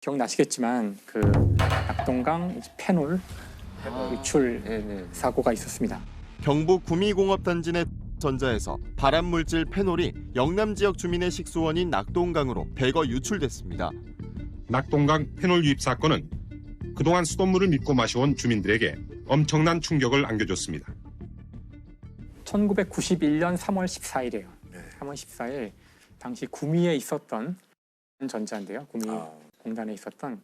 기억나시겠지만 그 낙동강 이제 페놀 유출 사고가 있었습니다. 경북 구미공업단지 내 전자에서 발암물질 페놀이 영남 지역 주민의 식수원인 낙동강으로 대거 유출됐습니다. 낙동강 페놀 유입 사건은 그동안 수돗물을 믿고 마셔온 주민들에게 엄청난 충격을 안겨줬습니다. 1991년 3월 14일이에요. 3월 14일 당시 구미에 있었던 전자인데요. 구미 공단에 있었던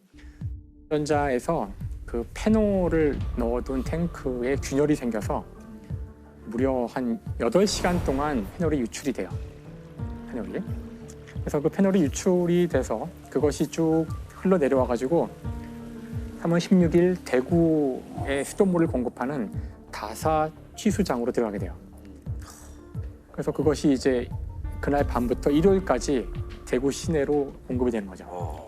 전자에서 그 페놀을 넣어둔 탱크에 균열이 생겨서 무려 한 8시간 동안 페놀이 유출이 돼요. 페놀이. 그래서 그 페놀이 유출이 돼서 그것이 쭉 흘러내려와가지고 3월 16일 대구에 수돗물을 공급하는 다사 취수장으로 들어가게 돼요. 그래서 그것이 이제 그날 밤부터 일요일까지 대구 시내로 공급이 되는 거죠.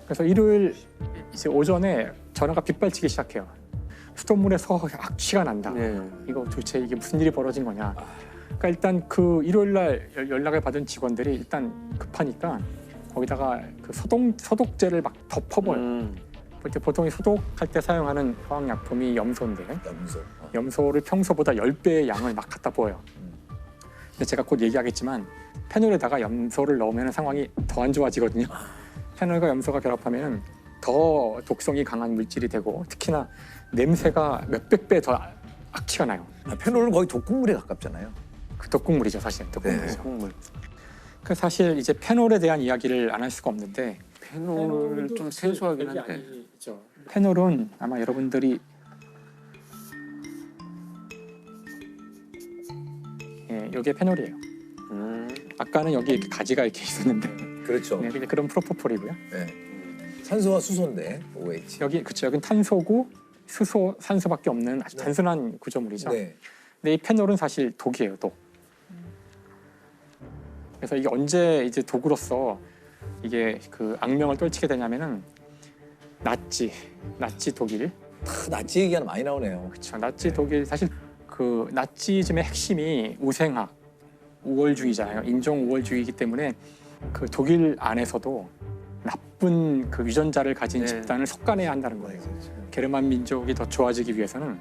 그래서 일요일 이제 오전에 전화가 빗발치기 시작해요. 수돗물에서 악취가 난다. 이거 도대체 이게 무슨 일이 벌어진 거냐. 그러니까 일단 그 일요일 날 연락을 받은 직원들이 일단 급하니까 거기다가 그 소독제를 막 덮어버려요. 보통 소독할 때 사용하는 화학약품이 염소인데 염소를 평소보다 10배의 양을 막 갖다 부어요. 근데 제가 곧 얘기하겠지만 페놀에다가 염소를 넣으면 상황이 더 안 좋아지거든요. 페놀과 염소가 결합하면 더 독성이 강한 물질이 되고 특히나 냄새가 몇백 배 더 악취가 나요. 페놀은 거의 독극물에 가깝잖아요. 그 독극물이죠, 사실. 독극물이죠. 독극물. 그 사실 이제 페놀에 대한 이야기를 안 할 수가 없는데 페놀을 좀 생소하긴 한데. 아니죠. 페놀은 아마 여러분들이 여기에 페놀이에요. 아까는 여기 이렇게 가지가 이렇게 있었는데 그렇죠. 네, 그냥 그런 프로포폴이고요. 네. 산소와 수소인데 OH. 여기 그렇죠. 여긴 탄소고 수소, 산소밖에 없는 아주 단순한 구조물이죠. 네. 근데 이 페놀은 사실 독이에요, 독. 그래서 이게 언제 이제 독으로서 이게 그 악명을 떨치게 되냐면은 나치 독일. 나치 얘기가 많이 나오네요. 그렇죠. 나치 독일 사실 그 나치즘의 핵심이 우생학, 우월주의잖아요. 인종 우월주의이기 때문에 그 독일 안에서도 나쁜 그 유전자를 가진 집단을 솎아내야 한다는 거예요. 게르만 민족이 더 좋아지기 위해서는.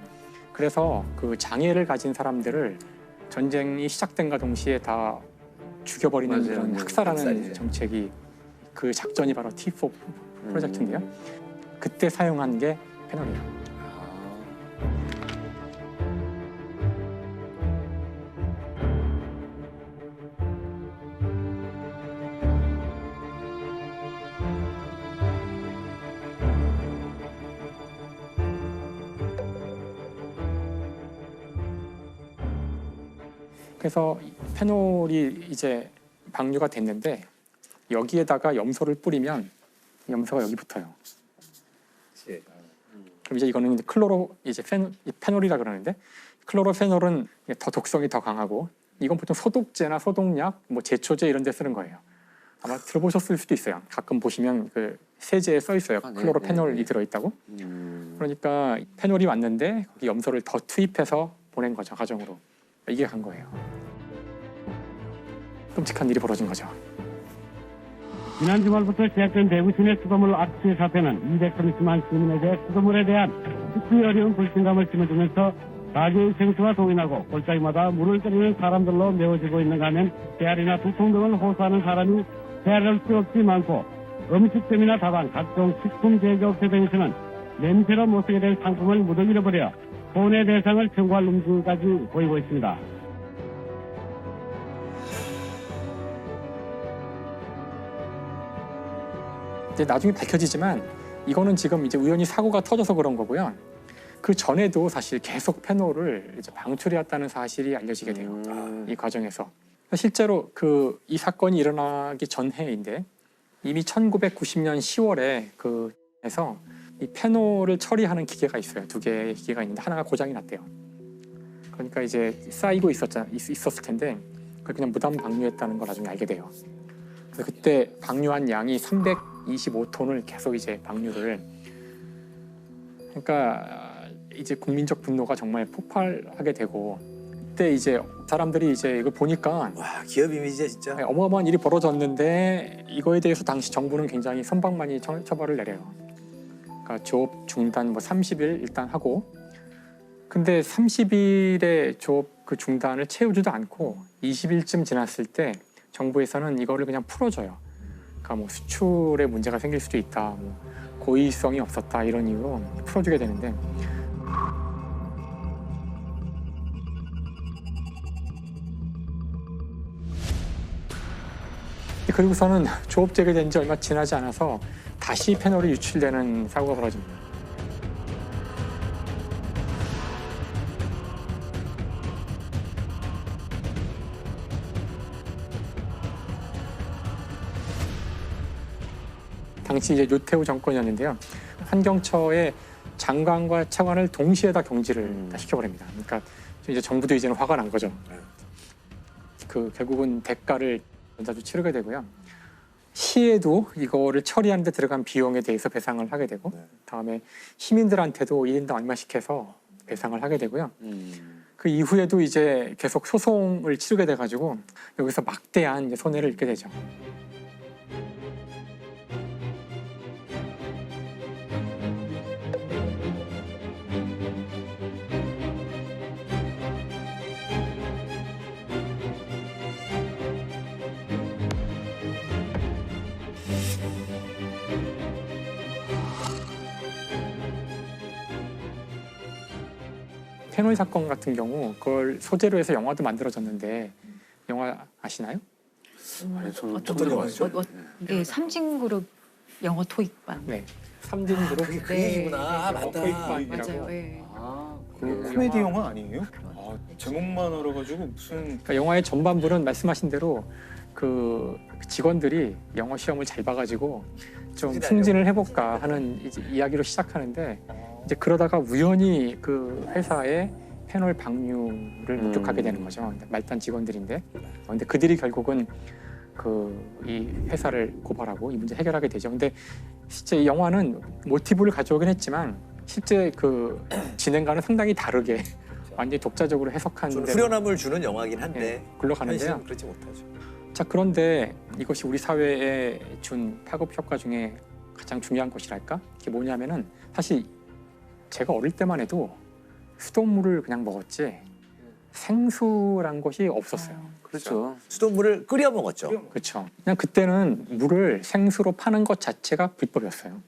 그래서 그 장애를 가진 사람들을 전쟁이 시작된과 동시에 다 죽여버리는 그런 학살하는 학살이죠. 정책이 그 작전이 바로 T4 프로젝트인데요. 그때 사용한 게 페놀이에요. 그래서 페놀이 이제 방류가 됐는데 여기에다가 염소를 뿌리면 염소가 여기 붙어요. 그럼 이제 이거는 클로로 이제 페놀이라 그러는데 클로로페놀은 더 독성이 더 강하고 이건 보통 소독제나 소독약, 뭐 제초제 이런 데 쓰는 거예요. 아마 들어보셨을 수도 있어요. 가끔 보시면 그 세제에 써 있어요. 클로로페놀이 들어있다고. 그러니까 페놀이 왔는데 거기 염소를 더 투입해서 보낸 거죠, 가정으로. 이게 간 거예요. 끔찍한 일이 벌어진 거죠. 지난 주말부터 시작된 대구 시내 수돗물 악취 사태는 230만 시민에게 수돗물에 대한 듣기 어려운 불신감을 심어주면서 가게의 생수가 동인하고 골짜기마다 물을 때리는 사람들로 메워지고 있는가 하면 배앓이나 두통 등을 호소하는 사람이 헤아릴 수 없이 많고 음식점이나 다방, 각종 식품 제조업체 등에서는 냄새로 못쓰게 된 상품을 모두 잃어버려 손해 대상을 청구할 움직임까지 보이고 있습니다. 이제 나중에 밝혀지지만 이거는 지금 이제 우연히 사고가 터져서 그런 거고요. 그 전에도 사실 계속 페놀을 이제 방출해왔다는 사실이 알려지게 돼요. 이 과정에서 실제로 그 이 사건이 일어나기 전 해인데 이미 1990년 10월에 그 해서 이 페놀을 처리하는 기계가 있어요. 2개의 기계가 있는데 하나가 고장이 났대요. 그러니까 이제 쌓이고 있었을 텐데 그걸 그냥 무단 방류했다는 걸 나중에 알게 돼요. 그래서 그때 방류한 양이 325톤을 계속 이제 방류를. 그러니까 이제 국민적 분노가 정말 폭발하게 되고 그때 이제 사람들이 이제 이걸 보니까 와 기업 이미지야 진짜. 어마어마한 일이 벌어졌는데 이거에 대해서 당시 정부는 굉장히 선방만이 처벌을 내려요. 그러니까 조업 중단 뭐 30일 일단 하고, 근데 30일의 조업 그 중단을 채우지도 않고 20일쯤 지났을 때 정부에서는 이거를 그냥 풀어줘요. 그러니까 뭐 수출에 문제가 생길 수도 있다, 뭐 고의성이 없었다 이런 이유로 풀어주게 되는데, 그리고서는 조업 재개된 지 얼마 지나지 않아서 다시 페놀이 유출되는 사고가 벌어집니다. 당시 이제 노태우 정권이었는데요. 환경처의 장관과 차관을 동시에 다 경질을 다 시켜버립니다. 그러니까 이제 정부도 이제는 화가 난 거죠. 그 결국은 대가를 전자주 치르게 되고요. 시에도 이거를 처리하는 데 들어간 비용에 대해서 배상을 하게 되고, 다음에 시민들한테도 1인당 얼마씩 해서 배상을 하게 되고요. 그 이후에도 이제 계속 소송을 치르게 돼가지고 여기서 막대한 이제 손해를 입게 되죠. 페놀 사건 같은 경우 그걸 소재로 해서 영화도 만들어졌는데, 영화 아시나요? 아니, 저는 어떤 처음 영화죠? 들어봤어요. 예, 삼진그룹 영어 토익반. 네, 삼진그룹. 그게 그 네. 얘기구나. 아, 맞다. 토익반이라고. 맞아요. 예. 아, 그 코미디 영화 아니에요? 아, 제목만 알아가지고 무슨 그러니까 영화의 전반부는 말씀하신 대로 그 직원들이 영어 시험을 잘 봐가지고 좀 승진을 해볼까 하는 이제 이야기로 시작하는데, 이제 그러다가 우연히 그 회사에 페놀 방류를 목격하게 되는 거죠. 말단 직원들인데, 근데 그들이 결국은 그 이 회사를 고발하고 이 문제 해결하게 되죠. 근데 실제 이 영화는 모티브를 가져오긴 했지만 실제 그 진행과는 상당히 다르게 완전히 독자적으로 해석한 좀 대로 후련함을 주는 영화긴 한데 굴러가는데요. 현실은 그렇지 못하죠. 자, 그런데 이것이 우리 사회에 준 파급 효과 중에 가장 중요한 것이랄까? 그게 뭐냐면은 사실 제가 어릴 때만 해도 수돗물을 그냥 먹었지 생수란 것이 없었어요. 그렇죠. 수돗물을 끓여 먹었죠. 그렇죠. 그냥 그때는 물을 생수로 파는 것 자체가 불법이었어요.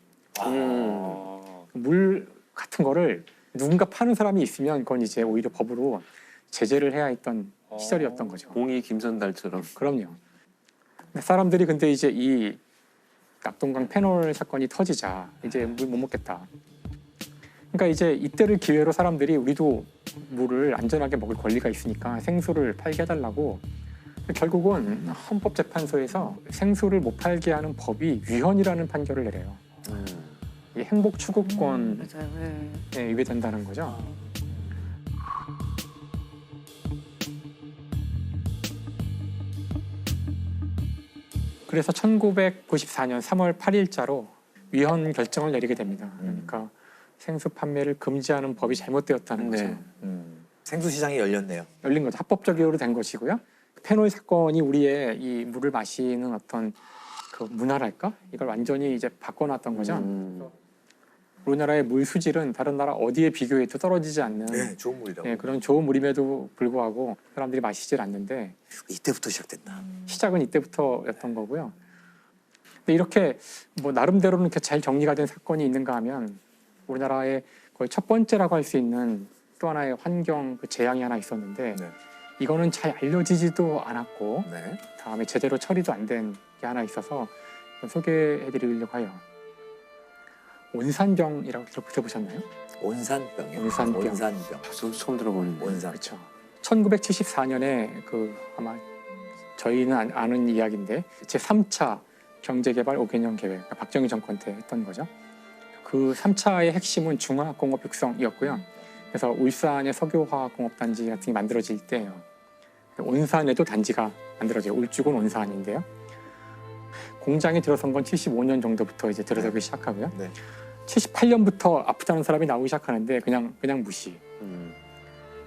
물 같은 거를 누군가 파는 사람이 있으면 그건 이제 오히려 법으로 제재를 해야 했던 시절이었던 거죠. 공이 김선달처럼. 그럼요. 사람들이 근데 이제 이 낙동강 페놀 사건이 터지자 이제 물 못 먹겠다. 그러니까 이제 이때를 기회로 사람들이 우리도 물을 안전하게 먹을 권리가 있으니까 생수를 팔게 해달라고, 결국은 헌법재판소에서 생수를 못 팔게 하는 법이 위헌이라는 판결을 내려요. 이 행복 추구권에 맞아요. 예. 위배된다는 거죠. 그래서 1994년 3월 8일자로 위헌 결정을 내리게 됩니다. 그러니까 생수 판매를 금지하는 법이 잘못되었다는 거죠. 네. 생수 시장이 열렸네요. 열린 거죠. 합법적으로 된 것이고요. 페놀 사건이 우리의 이 물을 마시는 어떤 그 문화랄까? 이걸 완전히 이제 바꿔놨던 거죠. 우리나라의 물 수질은 다른 나라 어디에 비교해도 떨어지지 않는 네, 좋은 물이라고. 예, 그런 좋은 물임에도 불구하고 사람들이 마시질 않는데, 이때부터 시작됐다. 시작은 이때부터였던 거고요. 근데 이렇게 뭐 나름대로는 이렇게 잘 정리가 된 사건이 있는가 하면 우리나라의 거의 첫 번째라고 할 수 있는 또 하나의 환경 그 재앙이 하나 있었는데, 네. 이거는 잘 알려지지도 않았고 네. 다음에 제대로 처리도 안 된 게 하나 있어서 소개해드리려고 해요. 온산병이라고 들어보셨나요? 온산병이요. 온산병. 온산병. 저도 처음 들어보는데. 온산. 그렇죠. 1974년에 그 아마 저희는 아는 이야기인데 제 3차 경제개발 5개년 계획, 그러니까 박정희 정권 때 했던 거죠. 그 3차의 핵심은 중화공업 육성이었고요. 그래서 울산의 석유화학공업단지 같은 게 만들어질 때예요. 온산에도 단지가 만들어져요. 울주군 온산인데요. 공장에 들어선 건 75년 정도부터 이제 들어서기 시작하고요. 네. 78년부터 아프다는 사람이 나오기 시작하는데 그냥 무시.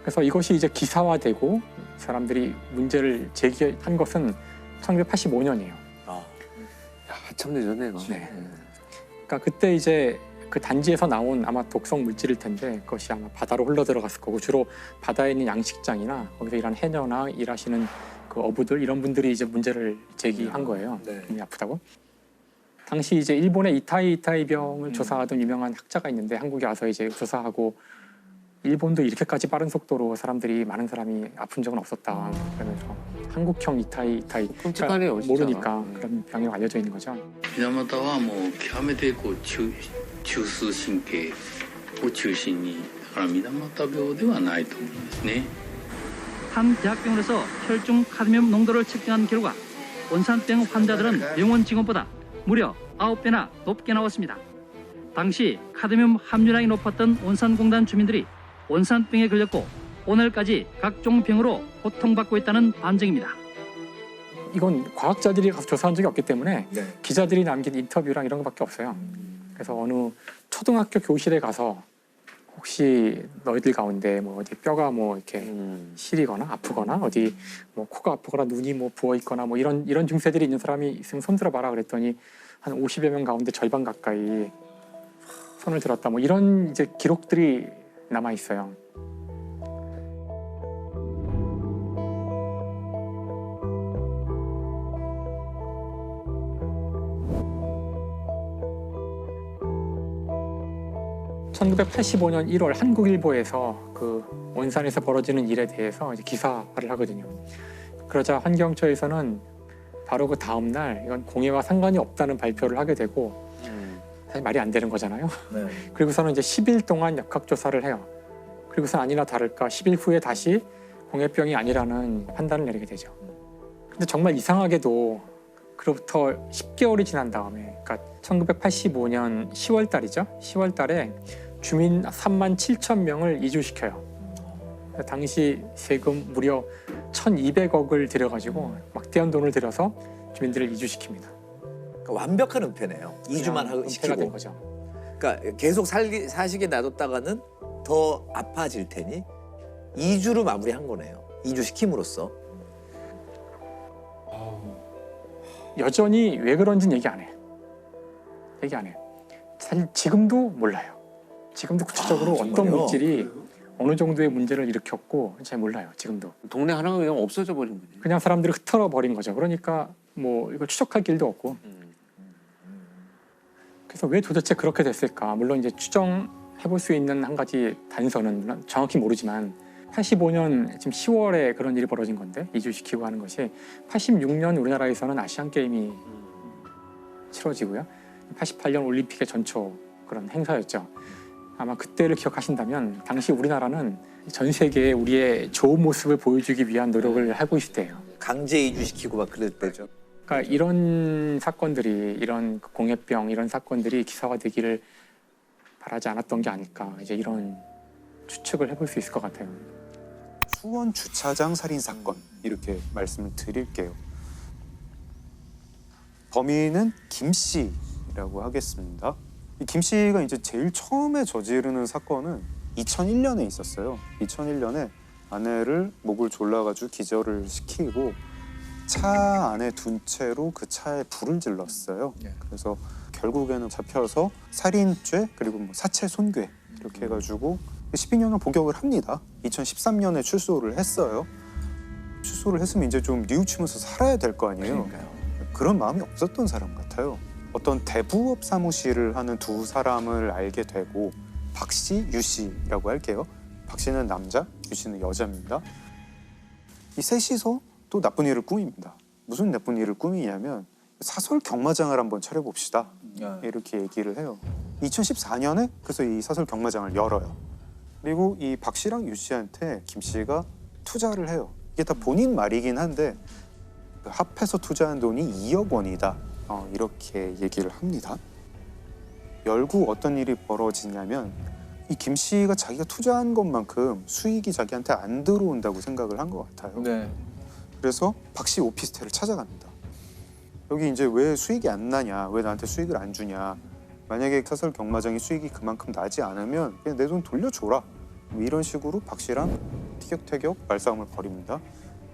그래서 이것이 이제 기사화되고 사람들이 문제를 제기한 것은 1985년이에요. 아, 야, 한참 늦었네요. 네. 그러니까 그때 이제 그 단지에서 나온 아마 독성 물질일 텐데 그것이 아마 바다로 흘러 들어갔을 거고 주로 바다에 있는 양식장이나 거기서 일하는 해녀나 일하시는 그 어부들 이런 분들이 이제 문제를 제기한 거예요. 네. 몸이 아프다고. 당시 이제 일본의 이타이 병을 조사하던 유명한 학자가 있는데 한국에 와서 이제 조사하고 일본도 이렇게까지 빠른 속도로 많은 사람이 아픈 적은 없었다. 그러면서 한국형 이타이 끔찍하네요, 진짜. 모르니까 그런 병이 알려져 있는 거죠. 水俣はもう極めてこう中枢神経を中心にだから水俣病ではないと思うんですね。 한 대학병원에서 혈중 카드뮴 농도를 측정한 결과 원산병 환자들은 병원 직원보다 무려 9배나 높게 나왔습니다. 당시 카드뮴 함유량이 높았던 원산공단 주민들이 원산병에 걸렸고 오늘까지 각종 병으로 고통받고 있다는 반증입니다. 이건 과학자들이 가서 조사한 적이 없기 때문에 네. 기자들이 남긴 인터뷰랑 이런 것밖에 없어요. 그래서 어느 초등학교 교실에 가서 혹시 너희들 가운데 뭐 어디 뼈가 뭐 이렇게 시리거나 아프거나 어디 뭐 코가 아프거나 눈이 뭐 부어 있거나 뭐 이런 증세들이 있는 사람이 있으면 손 들어봐라 그랬더니 한 50여 명 가운데 절반 가까이 손을 들었다. 뭐 이런 이제 기록들이 남아 있어요. (1985년 1월) 한국일보에서 그 원산에서 벌어지는 일에 대해서 이제 기사화를 하거든요. 그러자 환경처에서는 바로 그 다음 날 이건 공해와 상관이 없다는 발표를 하게 되고 사실 말이 안 되는 거잖아요. 네. 그리고서는 이제 10일 동안 역학조사를 해요. 그리고서 아니나 다를까 10일 후에 다시 공해병이 아니라는 판단을 내리게 되죠. 근데 정말 이상하게도 그로부터 10개월이 지난 다음에 그러니까 1985년 10월 달이죠. 10월 달에 주민 3만 7천 명을 이주시켜요. 당시 세금 무려 1,200억을 들여가지고 막대한 돈을 들여서 주민들을 이주시킵니다. 그러니까 완벽한 은폐네요. 2주만 은폐가 된 시키고. 거죠. 그러니까 계속 사시게 놔뒀다가는 더 아파질 테니 2주로 마무리한 거네요. 2주 시킴으로써. 여전히 왜 그런지는 얘기 안 해요. 얘기 안 해요. 사실 지금도 몰라요. 지금도 구체적으로 어떤 정말요? 물질이 어느 정도의 문제를 일으켰고 잘 몰라요. 지금도. 동네 하나가 그냥 없어져 버린 거지. 그냥 사람들이 흩어져 버린 거죠. 그러니까 뭐 이걸 추적할 길도 없고. 그래서 왜 도대체 그렇게 됐을까? 물론 이제 추정해 볼 수 있는 한 가지 단서는 물론 정확히 모르지만 85년 지금 10월에 그런 일이 벌어진 건데 이주시키고 하는 것이 86년 우리나라에서는 아시안 게임이 치러지고요. 88년 올림픽의 전초 그런 행사였죠. 아마 그때를 기억하신다면 당시 우리나라는 전 세계에 우리의 좋은 모습을 보여주기 위한 노력을 하고 있을 때예요. 강제 이주시키고 막 그럴 때죠. 그러니까 이런 사건들이 이런 공해병 이런 사건들이 기사화되기를 바라지 않았던 게 아닐까 이제 이런 추측을 해볼 수 있을 것 같아요. 수원 주차장 살인 사건 이렇게 말씀을 드릴게요. 범인은 김 씨라고 하겠습니다. 이 김 씨가 이제 제일 처음에 저지르는 사건은 2001년에 있었어요. 2001년에 아내를 목을 졸라가지고 기절을 시키고 차 안에 둔 채로 그 차에 불을 질렀어요. 그래서 결국에는 잡혀서 살인죄 그리고 뭐 사체 손괴 이렇게 해가지고 12년을 복역을 합니다. 2013년에 출소를 했어요. 출소를 했으면 이제 좀 뉘우치면서 살아야 될 거 아니에요. 그러니까요. 그런 마음이 없었던 사람 같아요. 어떤 대부업 사무실을 하는 두 사람을 알게 되고 박 씨, 유 씨라고 할게요. 박 씨는 남자, 유 씨는 여자입니다. 이 셋이서 또 나쁜 일을 꾸밉니다. 무슨 나쁜 일을 꾸미냐면 사설 경마장을 한번 차려봅시다. 이렇게 얘기를 해요. 2014년에 그래서 이 사설 경마장을 열어요. 그리고 이 박 씨랑 유 씨한테 김 씨가 투자를 해요. 이게 다 본인 말이긴 한데 합해서 투자한 돈이 2억 원이다. 이렇게 얘기를 합니다. 열고 어떤 일이 벌어지냐면 이 김 씨가 자기가 투자한 것만큼 수익이 자기한테 안 들어온다고 생각을 한 것 같아요. 네. 그래서 박 씨 오피스텔을 찾아갑니다. 여기 이제 왜 수익이 안 나냐, 왜 나한테 수익을 안 주냐. 만약에 사설 경마장이 수익이 그만큼 나지 않으면 그냥 내 돈 돌려줘라. 뭐 이런 식으로 박 씨랑 티격태격 말싸움을 벌입니다.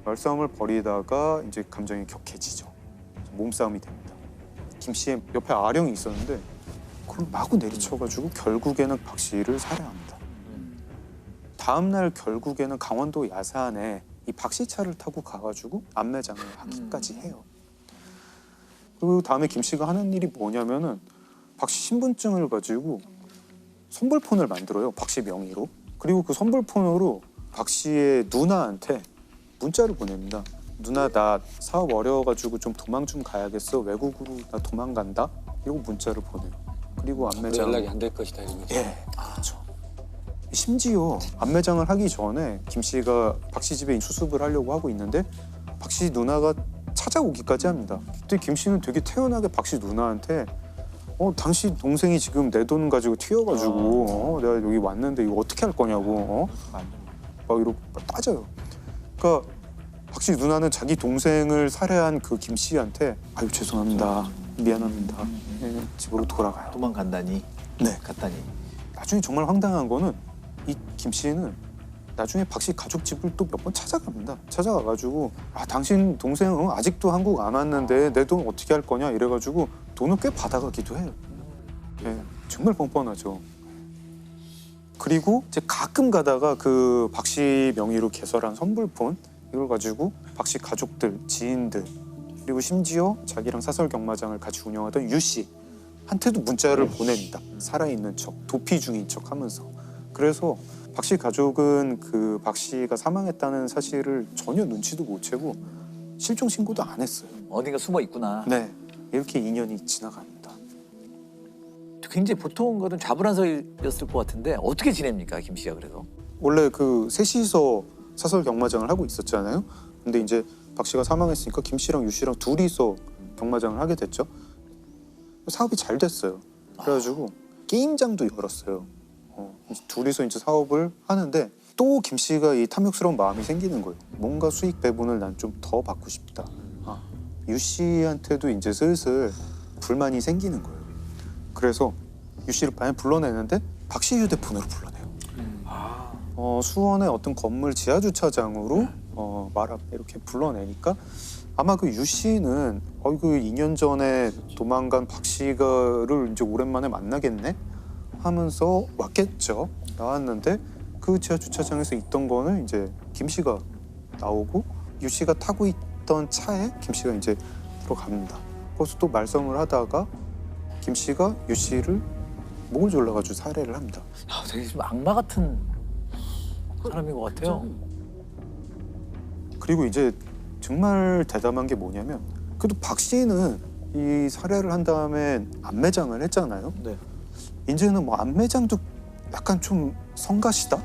말싸움을 벌이다가 이제 감정이 격해지죠. 몸싸움이 됩니다. 김 씨의 옆에 아령이 있었는데 그걸 마구 내리쳐가지고 결국에는 박 씨를 살해합니다. 다음 날 결국에는 강원도 야산에 이 박 씨 차를 타고 가가지고 안매장을 하기까지 해요. 그리고 다음에 김 씨가 하는 일이 뭐냐면은 박 씨 신분증을 가지고 선불폰을 만들어요. 박 씨 명의로. 그리고 그 선불폰으로 박 씨의 누나한테 문자를 보냅니다. 누나 나 사업 어려워가지고 좀 도망 좀 가야겠어. 외국으로 나 도망간다. 이러고 문자를 보내요. 그리고 안매장 연락이 안 될 것이다 이런 거죠. 예, 그렇죠. 심지어 안매장을 하기 전에 김 씨가 박 씨 집에 수습을 하려고 하고 있는데 박 씨 누나가 찾아오기까지 합니다. 그때 김 씨는 되게 태연하게 박 씨 누나한테 당신 동생이 지금 내 돈 가지고 튀어가지고 내가 여기 왔는데 이거 어떻게 할 거냐고 막 이러고 따져요. 그러니까 박 씨 누나는 자기 동생을 살해한 그 김 씨한테 아유 죄송합니다, 미안합니다, 네, 집으로 돌아가요. 도망간다니. 네. 갔다니. 나중에 정말 황당한 거는 이 김 씨는 나중에 박 씨 가족 집을 또 몇 번 찾아갑니다. 찾아가가지고 당신 동생 아직도 한국 안 왔는데 내 돈 어떻게 할 거냐 이래가지고 돈을 꽤 받아가기도 해요. 네, 정말 뻔뻔하죠. 그리고 이제 가끔 가다가 그 박 씨 명의로 개설한 선불폰 이걸 가지고 박 씨 가족들, 지인들 그리고 심지어 자기랑 사설 경마장을 같이 운영하던 유 씨한테도 문자를 보냅니다. 살아있는 척, 도피 중인 척 하면서. 그래서 박 씨 가족은 그 박 씨가 사망했다는 사실을 전혀 눈치도 못 채고 실종 신고도 안 했어요. 어딘가 숨어 있구나. 네, 이렇게 2년이 지나갑니다. 굉장히 보통 거는 좌불안석이었을 것 같은데 어떻게 지냅니까, 김 씨가 그래서? 원래 그 셋이서 사설 경마장을 하고 있었잖아요. 근데 이제 박 씨가 사망했으니까 김 씨랑 유 씨랑 둘이서 경마장을 하게 됐죠. 사업이 잘 됐어요. 그래가지고 게임장도 열었어요. 이제 둘이서 이제 사업을 하는데 또 김 씨가 이 탐욕스러운 마음이 생기는 거예요. 뭔가 수익 배분을 난 좀 더 받고 싶다. 유 씨한테도 이제 슬슬 불만이 생기는 거예요. 그래서 유 씨를 방에 불러내는데 박 씨 휴대폰으로 불러내요. 수원의 어떤 건물 지하 주차장으로 말 앞에 이렇게 불러내니까 아마 그 유 씨는 그 2년 전에 도망간 박 씨가를 이제 오랜만에 만나겠네 하면서 왔겠죠. 나왔는데 그 지하 주차장에서 있던 거는 이제 김 씨가 나오고 유 씨가 타고 있던 차에 김 씨가 이제 들어갑니다. 거기서 또 말썽을 하다가 김 씨가 유 씨를 목을 졸라가지고 살해를 합니다. 되게 좀 악마 같은 사람인 것 같아요. 그리고 이제 정말 대담한 게 뭐냐면 그래도 박 씨는 이 살해를 한 다음에 안매장을 했잖아요. 네. 이제는 뭐 안매장도 약간 좀 성가시다?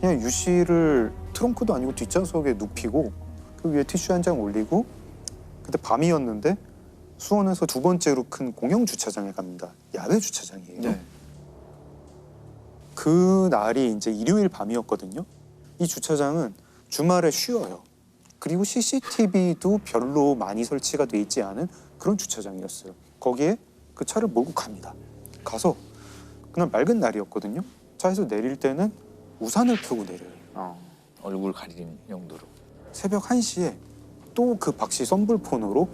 그냥 유 씨를 트렁크도 아니고 뒷좌석에 눕히고 그 위에 티슈 한 장 올리고 그때 밤이었는데 수원에서 두 번째로 큰 공영 주차장에 갑니다. 야외 주차장이에요. 네. 그 날이 이제 일요일 밤이었거든요. 이 주차장은 주말에 쉬어요. 그리고 CCTV도 별로 많이 설치가 돼 있지 않은 그런 주차장이었어요. 거기에 그 차를 몰고 갑니다. 가서 그날 맑은 날이었거든요. 차에서 내릴 때는 우산을 펴고 내려요. 얼굴 가리는 용도로. 새벽 1시에 또 그 박 씨 선불폰으로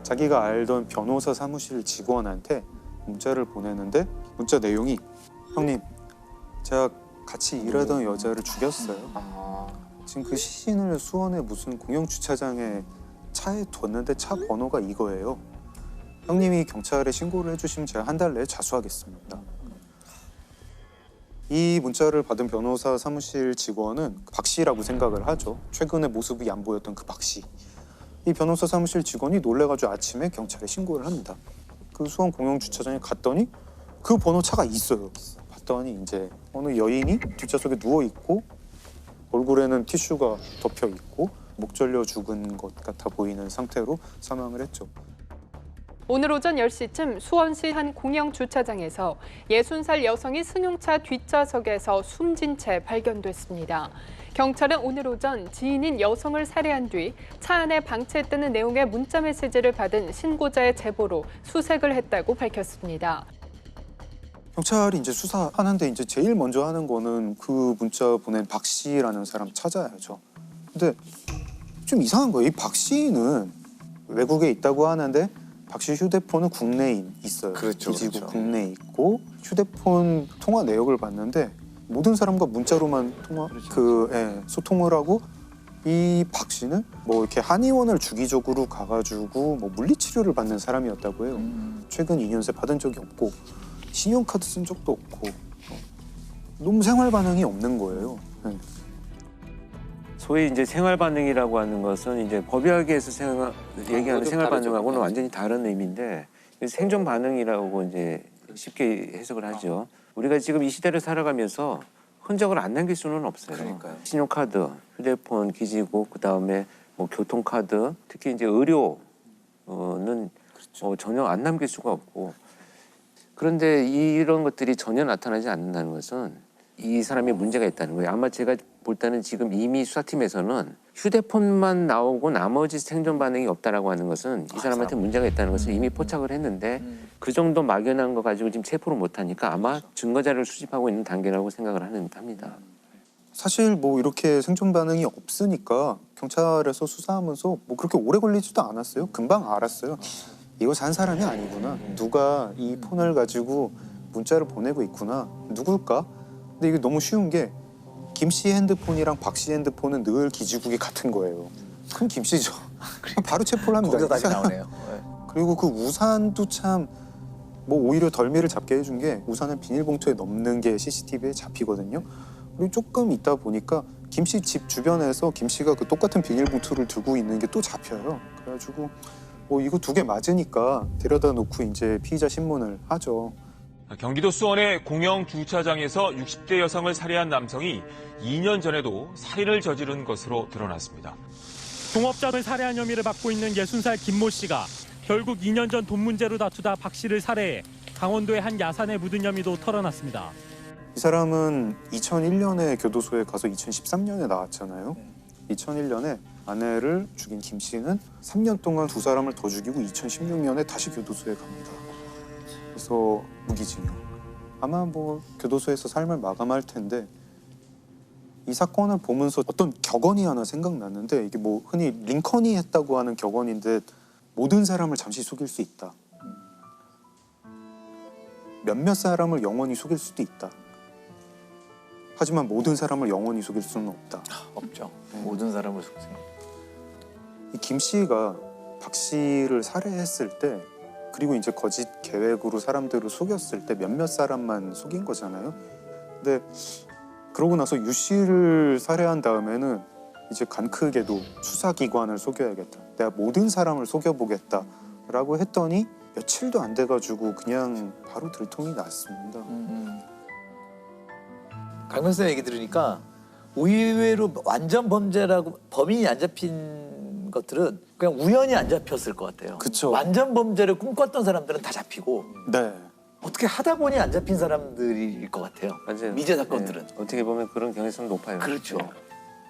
자기가 알던 변호사 사무실 직원한테 문자를 보내는데 문자 내용이 형님 제가 같이 일하던 여자를 죽였어요. 지금 그 시신을 수원의 무슨 공영 주차장에 차에 뒀는데 차 번호가 이거예요. 형님이 경찰에 신고를 해주시면 제가 한 달 내에 자수하겠습니다. 이 문자를 받은 변호사 사무실 직원은 박 씨라고 생각을 하죠. 최근에 모습이 안 보였던 그 박 씨. 이 변호사 사무실 직원이 놀래가지고 아침에 경찰에 신고를 합니다. 그 수원 공영 주차장에 갔더니 그 번호 차가 있어요. 봤더니 이제 어느 여인이 뒷좌석에 누워 있고 얼굴에는 티슈가 덮여 있고 목 절려 죽은 것 같아 보이는 상태로 사망을 했죠. 오늘 오전 10시쯤 수원시 한 공영 주차장에서 60살 여성이 승용차 뒷좌석에서 숨진 채 발견됐습니다. 경찰은 오늘 오전 지인인 여성을 살해한 뒤 차 안에 방치했다는 내용의 문자 메시지를 받은 신고자의 제보로 수색을 했다고 밝혔습니다. 경찰이 이제 수사하는데 이제 제일 먼저 하는 거는 그 문자 보낸 박 씨라는 사람 찾아야죠. 근데 좀 이상한 거예요. 이 박 씨는 외국에 있다고 하는데 박 씨 휴대폰은 국내에 있어요. 그렇죠, 기지국 그렇죠. 국내에 있고 휴대폰 통화 내역을 봤는데 모든 사람과 문자로만 소통을 하고 이 박 씨는 뭐 이렇게 한의원을 주기적으로 가가지고 뭐 물리치료를 받는 사람이었다고 해요. 최근 2년새 받은 적이 없고 신용카드 쓴 적도 없고 너무 생활 반응이 없는 거예요. 네. 소위 이제 생활 반응이라고 하는 것은 이제 법의학에서 얘기하는 생활 반응하고는 완전히 다른 의미인데 생존 반응이라고 이제 쉽게 해석을 하죠. 우리가 지금 이 시대를 살아가면서 흔적을 안 남길 수는 없어요. 그러니까요. 신용카드, 휴대폰, 기지국, 그다음에 뭐 교통카드, 특히 이제 의료는 전혀 안 남길 수가 없고 그런데 이런 것들이 전혀 나타나지 않는다는 것은 이 사람이 문제가 있다는 거예요. 아마 제가 볼 때는 지금 이미 수사팀에서는 휴대폰만 나오고 나머지 생존 반응이 없다라고 하는 것은 이 사람한테 문제가 있다는 것을 이미 포착을 했는데 그 정도 막연한 거 가지고 지금 체포를 못하니까 아마 증거 자료를 수집하고 있는 단계라고 생각을 합니다. 사실 뭐 이렇게 생존 반응이 없으니까 경찰에서 수사하면서 뭐 그렇게 오래 걸리지도 않았어요. 금방 알았어요. 이거 산 사람이 아니구나. 누가 이 폰을 가지고 문자를 보내고 있구나. 누굴까? 근데 이게 너무 쉬운 게 김 씨 핸드폰이랑 박 씨 핸드폰은 늘 기지국이 같은 거예요. 그럼 김 씨죠. 바로 체포를 합니다. 거기서 다시 나오네요. 그리고 그 우산도 참 뭐 오히려 덜미를 잡게 해준 게 우산을 비닐봉투에 넣는 게 CCTV에 잡히거든요. 그리고 조금 있다 보니까 김 씨 집 주변에서 김 씨가 그 똑같은 비닐봉투를 들고 있는 게 또 잡혀요. 그래가지고 뭐 이거 두 개 맞으니까 데려다 놓고 이제 피의자 신문을 하죠. 경기도 수원의 공영 주차장에서 60대 여성을 살해한 남성이 2년 전에도 살인을 저지른 것으로 드러났습니다. 동업자를 살해한 혐의를 받고 있는 60살 김모 씨가 결국 2년 전 돈 문제로 다투다 박 씨를 살해해 강원도의 한 야산에 묻은 혐의도 털어났습니다. 이 사람은 2001년에 교도소에 가서 2013년에 나왔잖아요. 2001년에 아내를 죽인 김 씨는 3년 동안 두 사람을 더 죽이고 2016년에 다시 교도소에 갑니다. 그래서 무기징역. 아마 뭐 교도소에서 삶을 마감할 텐데 이 사건을 보면서 어떤 격언이 하나 생각났는데 이게 뭐 흔히 링컨이 했다고 하는 격언인데 모든 사람을 잠시 속일 수 있다. 몇몇 사람을 영원히 속일 수도 있다. 하지만 모든 사람을 영원히 속일 수는 없다. 없죠. 모든 사람을 속지. 이 김 씨가 박 씨를 살해했을 때 그리고 이제 거짓 계획으로 사람들을 속였을 때 몇몇 사람만 속인 거잖아요. 근데 그러고 나서 유 씨를 살해한 다음에는 이제 간 크게도 수사기관을 속여야겠다. 내가 모든 사람을 속여보겠다라고 했더니 며칠도 안 돼가지고 그냥 바로 들통이 났습니다. 강 변호사 얘기 들으니까 의외로 완전 범죄라고 범인이 안 잡힌 것들은 그냥 우연히 안 잡혔을 것 같아요. 그쵸. 완전 범죄를 꿈꿨던 사람들은 다 잡히고 네. 어떻게 하다 보니 안 잡힌 사람들일 것 같아요. 맞아요. 미제 사건들은. 네. 어떻게 보면 그런 경향성이 높아요. 그렇죠. 네.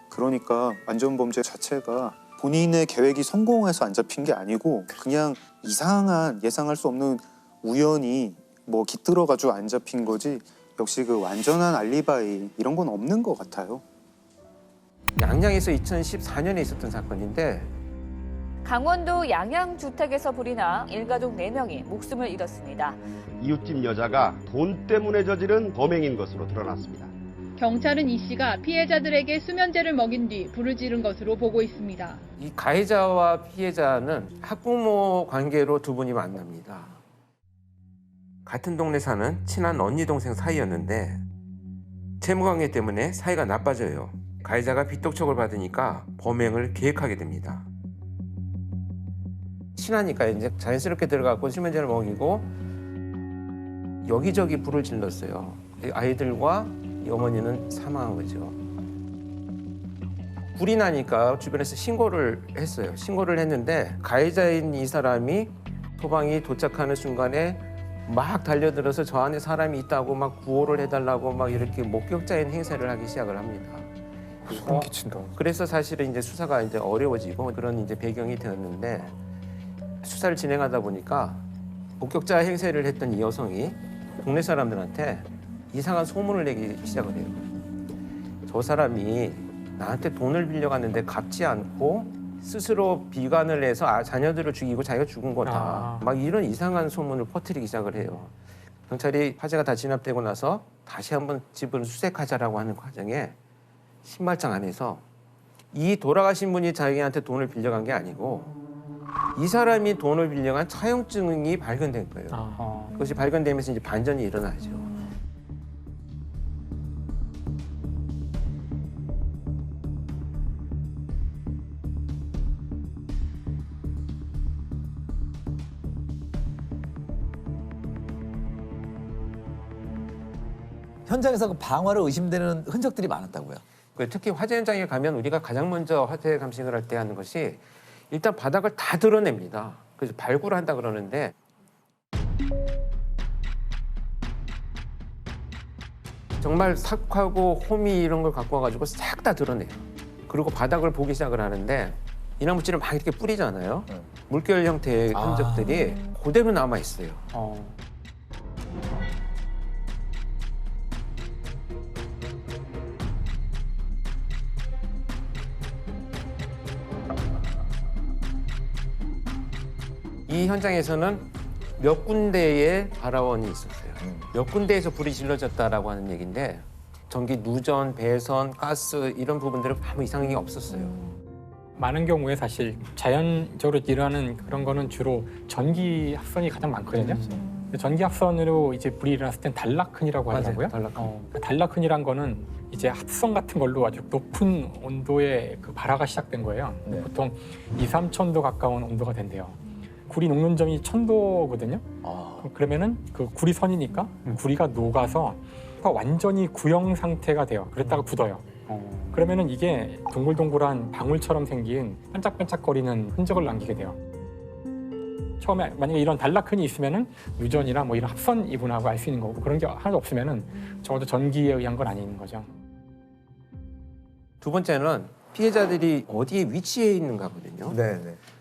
그러니까 완전 범죄 자체가 본인의 계획이 성공해서 안 잡힌 게 아니고 그냥 이상한 예상할 수 없는 우연히 뭐 깃들어가지고 안 잡힌 거지 역시 그 완전한 알리바이 이런 건 없는 것 같아요. 양양에서 2014년에 있었던 사건인데 강원도 양양주택에서 불이 나 일가족 4명이 목숨을 잃었습니다. 이웃집 여자가 돈 때문에 저지른 범행인 것으로 드러났습니다. 경찰은 이 씨가 피해자들에게 수면제를 먹인 뒤 불을 지른 것으로 보고 있습니다. 이 가해자와 피해자는 학부모 관계로 두 분이 만납니다. 같은 동네 사는 친한 언니 동생 사이였는데 채무관계 때문에 사이가 나빠져요. 가해자가 빚독촉을 받으니까 범행을 계획하게 됩니다. 친하니까 이제 자연스럽게 들어가고 수면제를 먹이고 여기저기 불을 질렀어요. 아이들과 이 어머니는 사망한 거죠. 불이 나니까 주변에서 신고를 했어요. 신고를 했는데 가해자인 이 사람이 소방이 도착하는 순간에 막 달려들어서 저 안에 사람이 있다고 막 구호를 해달라고 막 이렇게 목격자인 행세를 하기 시작을 합니다. 소름 끼친다. 그래서 사실은 이제 수사가 이제 어려워지고 그런 이제 배경이 되었는데 수사를 진행하다 보니까 목격자 행세를 했던 이 여성이 동네 사람들한테 이상한 소문을 내기 시작을 해요. 저 사람이 나한테 돈을 빌려갔는데 갚지 않고 스스로 비관을 해서 자녀들을 죽이고 자기가 죽은 거다. 막 이런 이상한 소문을 퍼뜨리기 시작을 해요. 경찰이 화재가 다 진압되고 나서 다시 한번 집을 수색하자라고 하는 과정에 신발장 안에서 이 돌아가신 분이 자기한테 돈을 빌려간 게 아니고 이 사람이 돈을 빌려간 차용증이 발견된 거예요. 그것이 발견되면서 이제 반전이 일어나죠. 현장에서 그 방화로 의심되는 흔적들이 많았다고요. 특히 화재 현장에 가면 우리가 가장 먼저 화재 감식을 할 때 하는 것이 일단 바닥을 다 드러냅니다. 그래서 발굴을 한다 그러는데 정말 삭하고 호미 이런 걸 갖고 와가지고 싹 다 드러내요. 그리고 바닥을 보기 시작을 하는데 이나무질을 막 이렇게 뿌리잖아요. 물결 형태의 흔적들이 그대로 남아 있어요. 이 현장에서는 몇 군데의 발화원이 있었어요. 몇 군데에서 불이 질러졌다라고 하는 얘기인데 전기 누전, 배선, 가스 이런 부분들은 아무 이상이 없었어요. 많은 경우에 사실 자연적으로 일어나는 그런 거는 주로 전기 합선이 가장 많거든요. 전기 합선으로 이제 불이 일어났을 땐 단락흔이라고 하더라고요. 단락흔이란 거는 이제 합선 같은 걸로 아주 높은 온도의 그 발화가 시작된 거예요. 보통 2, 3천 도 가까운 온도가 된대요. 구리 녹는 점이 1000도거든요. 그러면은 그 구리 선이니까 구리가 녹아서 완전히 구형 상태가 돼요. 그랬다가 굳어요. 그러면은 이게 동글동글한 방울처럼 생긴 반짝반짝거리는 흔적을 남기게 돼요. 처음에 만약에 이런 단락흔이 있으면은 누전이나 뭐 이런 합선 이분하고 알 수 있는 거고 그런 게 하나도 없으면은 적어도 전기에 의한 건 아닌 거죠. 두 번째는 피해자들이 어디에 위치해 있는가거든요.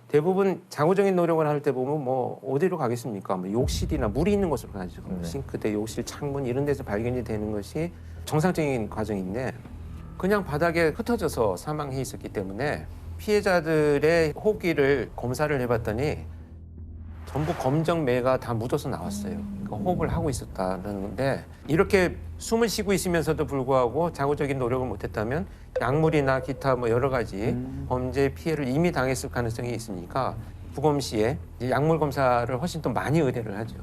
대부분 장구적인 노력을 할 때 보면 뭐 어디로 가겠습니까? 뭐 욕실이나 물이 있는 곳으로 가죠. 싱크대, 욕실, 창문 이런 데서 발견이 되는 것이 정상적인 과정인데 그냥 바닥에 흩어져서 사망해 있었기 때문에 피해자들의 호흡기를 검사를 해봤더니 전부 검정매가 다 묻어서 나왔어요. 그러니까 호흡을 하고 있었다는 건데 이렇게 숨을 쉬고 있으면서도 불구하고 장구적인 노력을 못했다면 약물이나 기타 뭐 여러 가지 범죄 피해를 이미 당했을 가능성이 있으니까 부검 시에 약물 검사를 훨씬 더 많이 의뢰를 하죠.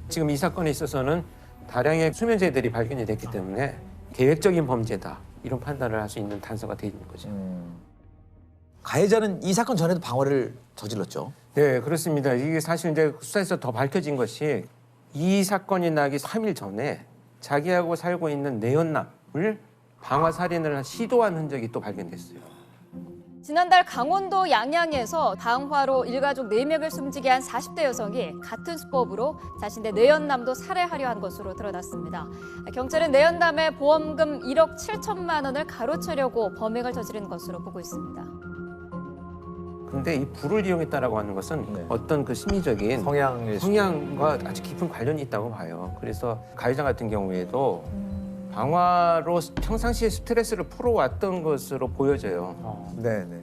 지금 이 사건에 있어서는 다량의 수면제들이 발견이 됐기 때문에 계획적인 범죄다 이런 판단을 할 수 있는 단서가 돼 있는 거죠. 가해자는 이 사건 전에도 방화를 저질렀죠. 네, 그렇습니다. 이게 사실 이제 수사에서 더 밝혀진 것이 이 사건이 나기 3일 전에 자기하고 살고 있는 내연남을 방화 살인을 시도한 흔적이 또 발견됐어요. 지난달 강원도 양양에서 방화로 일가족 4명을 숨지게 한 40대 여성이 같은 수법으로 자신의 내연남도 살해하려 한 것으로 드러났습니다. 경찰은 내연남의 보험금 1억 7천만 원을 가로채려고 범행을 저지른 것으로 보고 있습니다. 근데 이 불을 이용했다라고 하는 것은 어떤 그 심리적인 성향과 아주 깊은 관련이 있다고 봐요. 그래서 가해자 같은 경우에도 방화로 평상시에 스트레스를 풀어왔던 것으로 보여져요.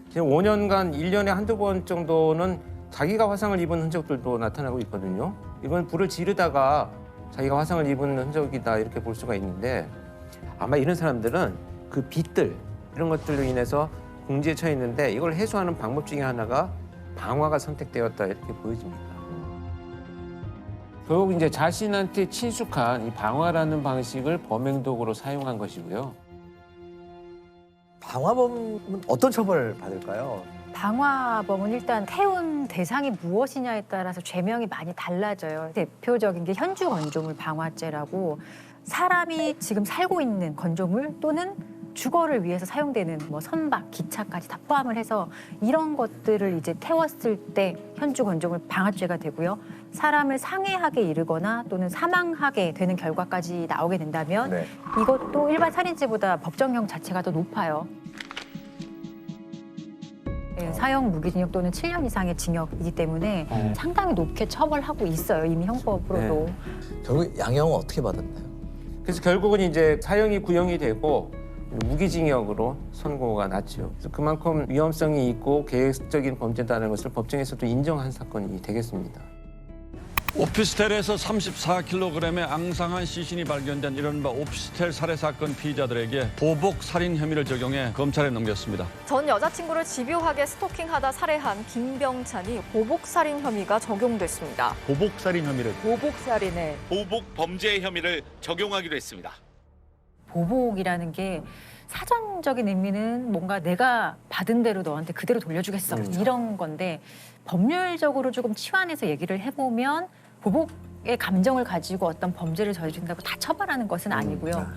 지금 5년간 1년에 한두 번 정도는 자기가 화상을 입은 흔적들도 나타나고 있거든요. 이건 불을 지르다가 자기가 화상을 입은 흔적이다 이렇게 볼 수가 있는데 아마 이런 사람들은 그 빛들 이런 것들로 인해서 궁지에 처해 있는데 이걸 해소하는 방법 중에 하나가 방화가 선택되었다 이렇게 보여집니다. 결국 이제 자신한테 친숙한 이 방화라는 방식을 범행 도구로 사용한 것이고요. 방화범은 어떤 처벌을 받을까요? 방화범은 일단 태운 대상이 무엇이냐에 따라서 죄명이 많이 달라져요. 대표적인 게 현주 건조물 방화죄라고 사람이 지금 살고 있는 건조물 또는 주거를 위해서 사용되는 뭐 선박, 기차까지 다 포함을 해서 이런 것들을 이제 태웠을 때 현주 건조물 방화죄가 되고요. 사람을 상해하게 이르거나 또는 사망하게 되는 결과까지 나오게 된다면 이것도 일반 살인죄보다 법정형 자체가 더 높아요. 사형 무기징역 또는 7년 이상의 징역이기 때문에 상당히 높게 처벌하고 있어요. 이미 형법으로도. 결국 양형은 어떻게 받았나요? 그래서 결국은 이제 사형이 구형이 되고 무기징역으로 선고가 났죠. 그래서 그만큼 위험성이 있고 계획적인 범죄다는 것을 법정에서도 인정한 사건이 되겠습니다. 오피스텔에서 34kg의 앙상한 시신이 발견된 이른바 오피스텔 살해 사건 피의자들에게 보복 살인 혐의를 적용해 검찰에 넘겼습니다. 전 여자친구를 집요하게 스토킹하다 살해한 김병찬이 보복살인 혐의가 적용됐습니다. 보복살인 혐의를. 보복살인에 보복 범죄 혐의를 적용하기로 했습니다. 보복이라는 게 사전적인 의미는 뭔가 내가 받은 대로 너한테 그대로 돌려주겠어. 이런 건데 법률적으로 조금 치환해서 얘기를 해보면 보복의 감정을 가지고 어떤 범죄를 저지른다고 다 처벌하는 것은 아니고요.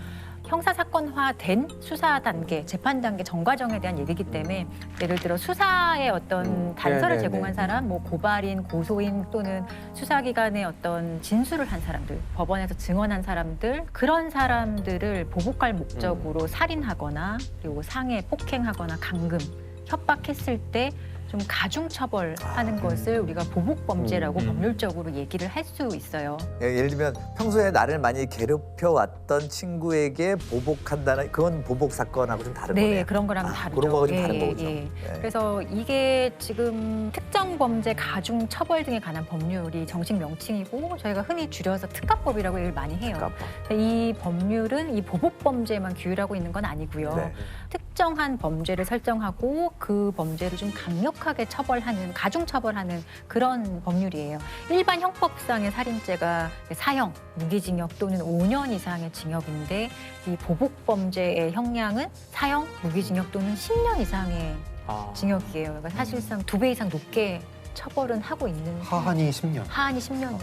형사사건화된 수사 단계, 재판 단계 전 과정에 대한 얘기이기 때문에 예를 들어 수사의 어떤 단서를 제공한 사람, 뭐 고발인, 고소인 또는 수사기관의 어떤 진술을 한 사람들, 법원에서 증언한 사람들, 그런 사람들을 보복할 목적으로 살인하거나 그리고 상해, 폭행하거나 감금, 협박했을 때 좀 가중처벌하는 것을 우리가 보복범죄라고 법률적으로 얘기를 할 수 있어요. 예를 들면 평소에 나를 많이 괴롭혀왔던 친구에게 보복한다는 그건 보복 사건하고 좀 다른 거네요. 네, 그런 거랑 다르죠. 그런 거하고 좀 다른 거죠. 예. 그래서 이게 지금 특정 범죄 가중 처벌 등에 관한 법률이 정식 명칭이고 저희가 흔히 줄여서 특가법이라고 얘기를 많이 해요. 이 법률은 이 보복 범죄만 규율하고 있는 건 아니고요. 네. 특정한 범죄를 설정하고 그 범죄를 좀 강력하게 처벌하는, 가중 처벌하는 그런 법률이에요. 일반 형법상의 살인죄가 사형, 무기징역 또는 5년 이상의 징역인데 이 보복 범죄의 형량은 사형, 무기징역 또는 10년 이상의 징역이에요. 그러니까 사실상 2배 이상 높게 처벌은 하고 있는. 하한이 10년. 하한이 10년.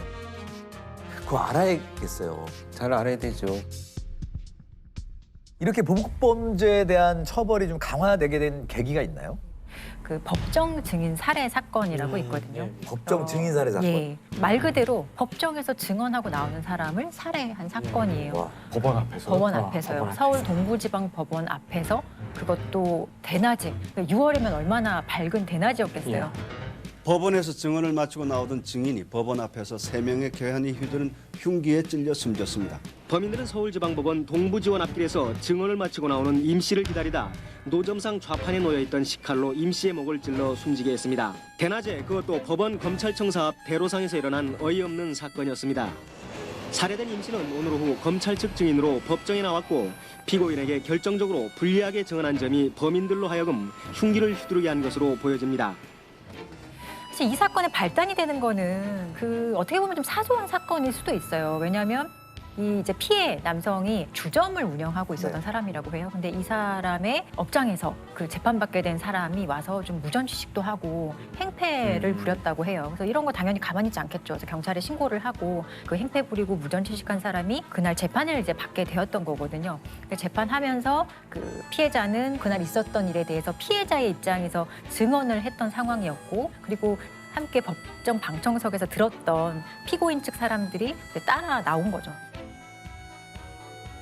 그거 알아야겠어요. 잘 알아야 되죠. 이렇게 보복범죄에 대한 처벌이 좀 강화되게 된 계기가 있나요? 그 법정 증인 살해 사건이라고 있거든요. 법정 증인 살해 사건. 예, 말 그대로 법정에서 증언하고 나오는 사람을 살해한 사건이에요. 법원 앞에서. 법원 앞에서요. 법원 서울 동부지방법원 앞에서 그것도 대낮에 6월이면 얼마나 밝은 대낮이었겠어요. 법원에서 증언을 마치고 나오던 증인이 법원 앞에서 3명의 괴한이 휘두른 흉기에 찔려 숨졌습니다. 범인들은 서울지방법원 동부지원 앞길에서 증언을 마치고 나오는 임 씨를 기다리다 노점상 좌판에 놓여있던 식칼로 임 씨의 목을 찔러 숨지게 했습니다. 대낮에 그것도 법원 검찰청사 앞 대로상에서 일어난 어이없는 사건이었습니다. 살해된 임 씨는 오늘 오후 검찰 측 증인으로 법정에 나왔고 피고인에게 결정적으로 불리하게 증언한 점이 범인들로 하여금 흉기를 휘두르게 한 것으로 보여집니다. 사실 이 사건의 발단이 되는 거는 그 어떻게 보면 좀 사소한 사건일 수도 있어요. 왜냐하면 이 이제 피해 남성이 주점을 운영하고 있었던 사람이라고 해요. 근데 이 사람의 업장에서 그 재판받게 된 사람이 와서 좀 무전취식도 하고 행패를 부렸다고 해요. 그래서 이런 거 당연히 가만히 있지 않겠죠. 그래서 경찰에 신고를 하고 그 행패 부리고 무전취식한 사람이 그날 재판을 이제 받게 되었던 거거든요. 재판하면서 그 피해자는 그날 있었던 일에 대해서 피해자의 입장에서 증언을 했던 상황이었고 그리고 함께 법정 방청석에서 들었던 피고인 측 사람들이 따라 나온 거죠.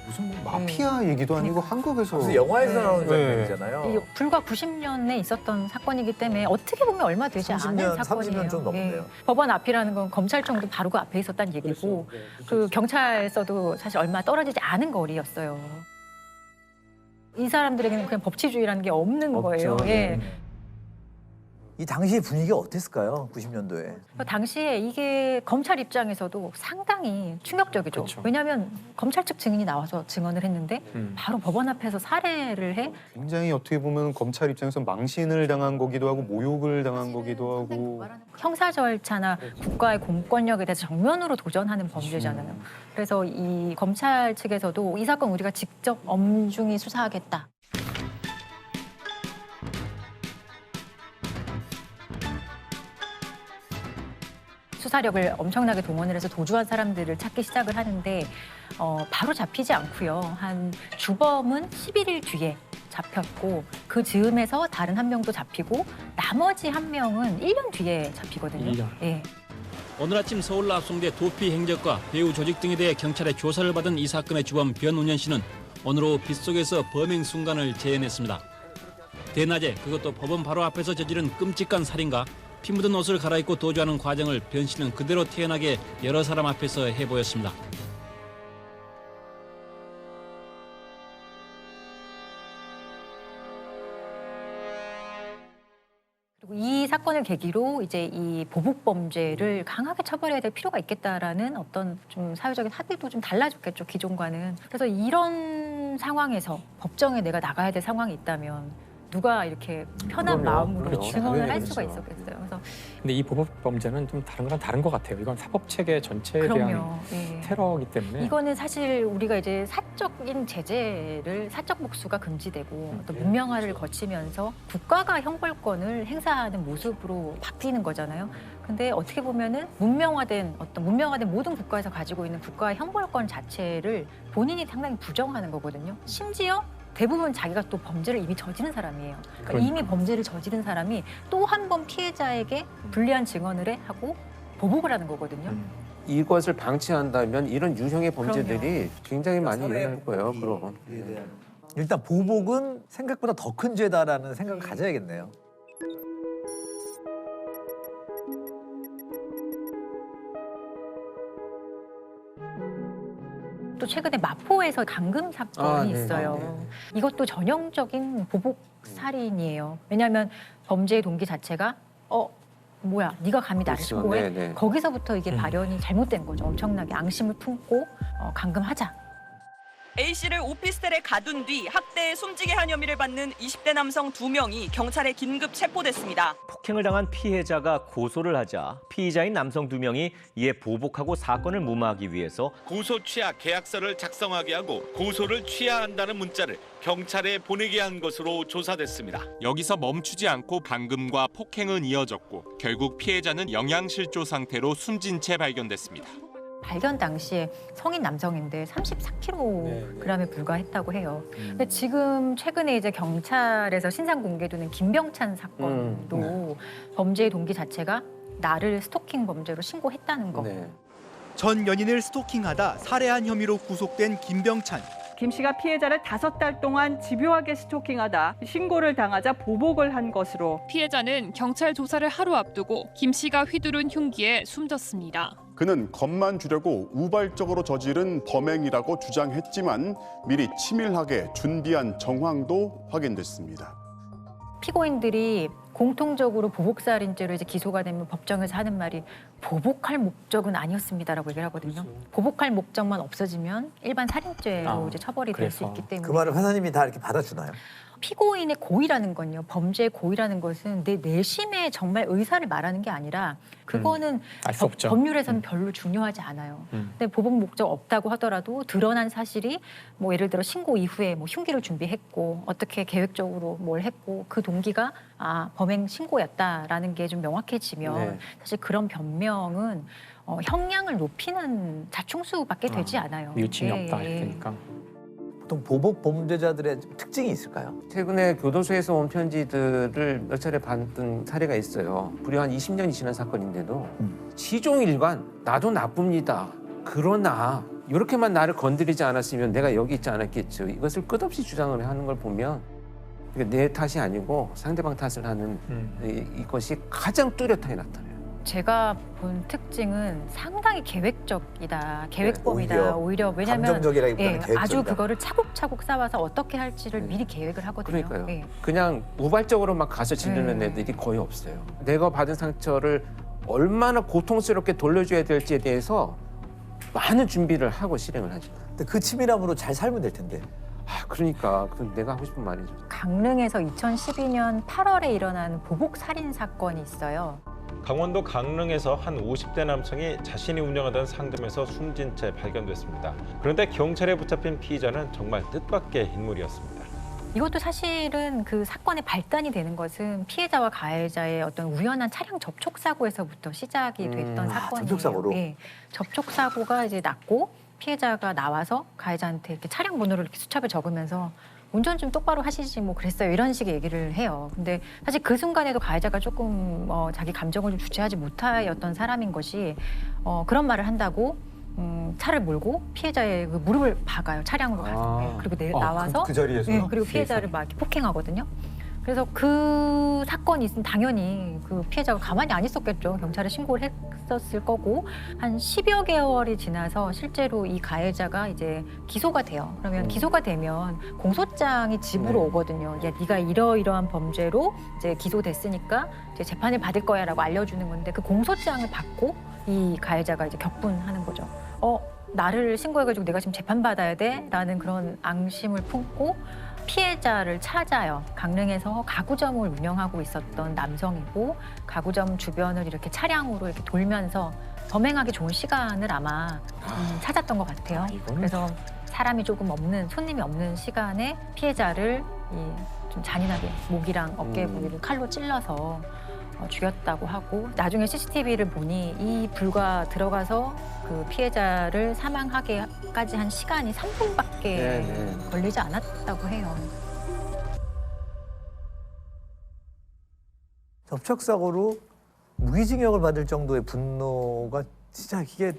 무슨 뭐 마피아 얘기도 아니고 한국에서 무슨 영화에서 나오는 장면이잖아요. 불과 90년에 있었던 사건이기 때문에 어떻게 보면 얼마 되지 않은 사건이에요. 30년 좀 넘네요. 예. 법원 앞이라는 건 검찰청도 바로 그 앞에 있었다는 얘기고 그 경찰서도 사실 얼마 떨어지지 않은 거리였어요. 이 사람들에게는 그냥 법치주의라는 게 없는 거예요. 예. 이 당시 분위기가 어땠을까요? 90년도에. 당시에 이게 검찰 입장에서도 상당히 충격적이죠. 왜냐하면 검찰 측 증인이 나와서 증언을 했는데 바로 법원 앞에서 살해를 해. 굉장히 어떻게 보면 검찰 입장에서 망신을 당한 거기도 하고 모욕을 당한 거기도 하고. 형사 절차나 국가의 공권력에 대해서 정면으로 도전하는 범죄잖아요. 그래서 이 검찰 측에서도 이 사건 우리가 직접 엄중히 수사하겠다. 수사력을 엄청나게 동원을 해서 도주한 사람들을 찾기 시작을 하는데 바로 잡히지 않고요. 한 주범은 11일 뒤에 잡혔고 그 즈음에서 다른 한 명도 잡히고 나머지 한 명은 1년 뒤에 잡히거든요. 1년. 예. 오늘 아침 서울 압송돼 도피 행적과 배후 조직 등에 대해 경찰의 조사를 받은 이 사건의 주범 변운현 씨는 오늘 오후 빗속에서 범행 순간을 재현했습니다. 대낮에 그것도 법원 바로 앞에서 저지른 끔찍한 살인과 피 묻은 옷을 갈아입고 도주하는 과정을 변 씨는 그대로 태연하게 여러 사람 앞에서 해보였습니다. 그리고 이 사건을 계기로 이제 이 보복 범죄를 강하게 처벌해야 될 필요가 있겠다라는 어떤 좀 사회적인 합의도 좀 달라졌겠죠, 기존과는. 그래서 이런 상황에서 법정에 내가 나가야 될 상황이 있다면 누가 이렇게 편한 마음으로 증언을 할 수가 있었겠어요. 그래서 근데 이 보복 범죄는 좀 다른 거랑 다른 것 같아요. 이건 사법 체계 전체에 대한 테러이기 때문에 이거는 사실 우리가 이제 사적인 제재를 사적 복수가 금지되고 또 문명화를 거치면서 국가가 형벌권을 행사하는 모습으로 바뀌는 거잖아요. 근데 어떻게 보면은 문명화된 모든 국가에서 가지고 있는 국가의 형벌권 자체를 본인이 상당히 부정하는 거거든요. 심지어 대부분 자기가 또 범죄를 이미 저지른 사람이에요. 그러니까 이미 범죄를 저지른 사람이 또 한 번 피해자에게 불리한 증언을 하고 보복을 하는 거거든요. 이것을 방치한다면 이런 유형의 범죄들이 굉장히 많이 일어날 거예요. 그럼. 일단 보복은 생각보다 더 큰 죄다라는 생각을 가져야겠네요. 또 최근에 마포에서 감금 사건이 있어요. 이것도 전형적인 보복 살인이에요. 왜냐하면 범죄의 동기 자체가 뭐야, 네가 감히 나를 신고해? 거기서부터 이게 발현이 잘못된 거죠. 엄청나게 앙심을 품고 감금하자. A씨를 오피스텔에 가둔 뒤 학대에 숨지게 한 혐의를 받는 20대 남성 2명이 경찰에 긴급 체포됐습니다. 폭행을 당한 피해자가 고소를 하자 피의자인 남성 2명이 이에 보복하고 사건을 무마하기 위해서 고소 취하 계약서를 작성하게 하고 고소를 취하한다는 문자를 경찰에 보내게 한 것으로 조사됐습니다. 여기서 멈추지 않고 감금과 폭행은 이어졌고 결국 피해자는 영양실조 상태로 숨진 채 발견됐습니다. 발견 당시에 성인 남성인데 34kg에 불과했다고 해요. 근데 지금 최근에 이제 경찰에서 신상 공개되는 김병찬 사건도 범죄의 동기 자체가 나를 스토킹 범죄로 신고했다는 거. 전 연인을 스토킹하다 살해한 혐의로 구속된 김병찬. 김 씨가 피해자를 5달 동안 집요하게 스토킹하다 신고를 당하자 보복을 한 것으로 피해자는 경찰 조사를 하루 앞두고 김 씨가 휘두른 흉기에 숨졌습니다. 그는 겁만 주려고 우발적으로 저지른 범행이라고 주장했지만 미리 치밀하게 준비한 정황도 확인됐습니다. 피고인들이 공통적으로 보복살인죄로 이제 기소가 되면 법정에서 하는 말이 보복할 목적은 아니었습니다라고 얘기를 하거든요. 보복할 목적만 없어지면 일반 살인죄로 이제 처벌이 될 수 있기 때문에. 그 말을 판사님이 다 이렇게 받아주나요? 피고인의 고의라는 건요. 범죄의 고의라는 것은 내 내심의 정말 의사를 말하는 게 아니라 그거는 법률에서는 별로 중요하지 않아요. 근데 보복 목적 없다고 하더라도 드러난 사실이 뭐 예를 들어 신고 이후에 뭐 흉기를 준비했고 어떻게 계획적으로 뭘 했고 그 동기가 범행 신고였다라는 게 좀 명확해지면 사실 그런 변명은 형량을 높이는 자충수밖에 되지 않아요. 뉘우침이 없다 이러니까. 보통 보복 범죄자들의 특징이 있을까요? 최근에 교도소에서 온 편지들을 몇 차례 받은 사례가 있어요. 무려 한 20년이 지난 사건인데도 시종일관 나도 나쁩니다. 그러나 이렇게만 나를 건드리지 않았으면 내가 여기 있지 않았겠죠. 이것을 끝없이 주장을 하는 걸 보면 내 탓이 아니고 상대방 탓을 하는 이것이 가장 뚜렷하게 나타나요. 제가 본 특징은 상당히 계획적이다, 계획범이다. 오히려 왜냐하면 감정적이라기보다는 계획적이다. 아주 그거를 차곡차곡 쌓아서 어떻게 할지를 미리 계획을 하거든요. 그러니까요. 그냥 우발적으로 막 가서 지르는 애들이 거의 없어요. 내가 받은 상처를 얼마나 고통스럽게 돌려줘야 될지에 대해서 많은 준비를 하고 실행을 하죠. 근데 그 치밀함으로 잘 살면 될 텐데. 그러니까 그건 내가 하고 싶은 말이죠. 강릉에서 2012년 8월에 일어난 보복 살인 사건이 있어요. 강원도 강릉에서 한 50대 남성이 자신이 운영하던 상점에서 숨진 채 발견됐습니다. 그런데 경찰에 붙잡힌 피의자는 정말 뜻밖의 인물이었습니다. 이것도 사실은 그 사건의 발단이 되는 것은 피해자와 가해자의 어떤 우연한 차량 접촉 사고에서부터 시작이 됐던 사건이에요. 접촉사고로? 네, 접촉 사고가 이제 났고 피해자가 나와서 가해자한테 이렇게 차량 번호를 이렇게 수첩에 적으면서 운전 좀 똑바로 하시지 뭐 그랬어요. 이런 식의 얘기를 해요. 근데 사실 그 순간에도 가해자가 조금 자기 감정을 좀 주체하지 못하였던 사람인 것이 그런 말을 한다고 차를 몰고 피해자의 그 무릎을 박아요. 차량으로 가서. 그리고 나와서 그 자리에서? 그리고 피해자를 막 이렇게 폭행하거든요. 그래서 그 사건이 있으면 당연히 그 피해자가 가만히 안 있었겠죠. 경찰에 신고를 했었을 거고 한 10여 개월이 지나서 실제로 이 가해자가 이제 기소가 돼요. 그러면 기소가 되면 공소장이 집으로 오거든요. 야, 네가 이러이러한 범죄로 이제 기소됐으니까 이제 재판을 받을 거야라고 알려주는 건데 그 공소장을 받고 이 가해자가 이제 격분하는 거죠. 나를 신고해가지고 내가 지금 재판받아야 돼? 라는 그런 앙심을 품고 피해자를 찾아요. 강릉에서 가구점을 운영하고 있었던 남성이고 가구점 주변을 이렇게 차량으로 이렇게 돌면서 범행하기 좋은 시간을 아마 찾았던 것 같아요. 그래서 사람이 조금 없는, 손님이 없는 시간에 피해자를 좀 잔인하게 목이랑 어깨 부위를 칼로 찔러서 죽였다고 하고 나중에 CCTV를 보니 이 불과 들어가서 그 피해자를 사망하게까지 한 시간이 3분밖에 걸리지 않았다고 해요. 접촉사고로 무기징역을 받을 정도의 분노가 진짜 이게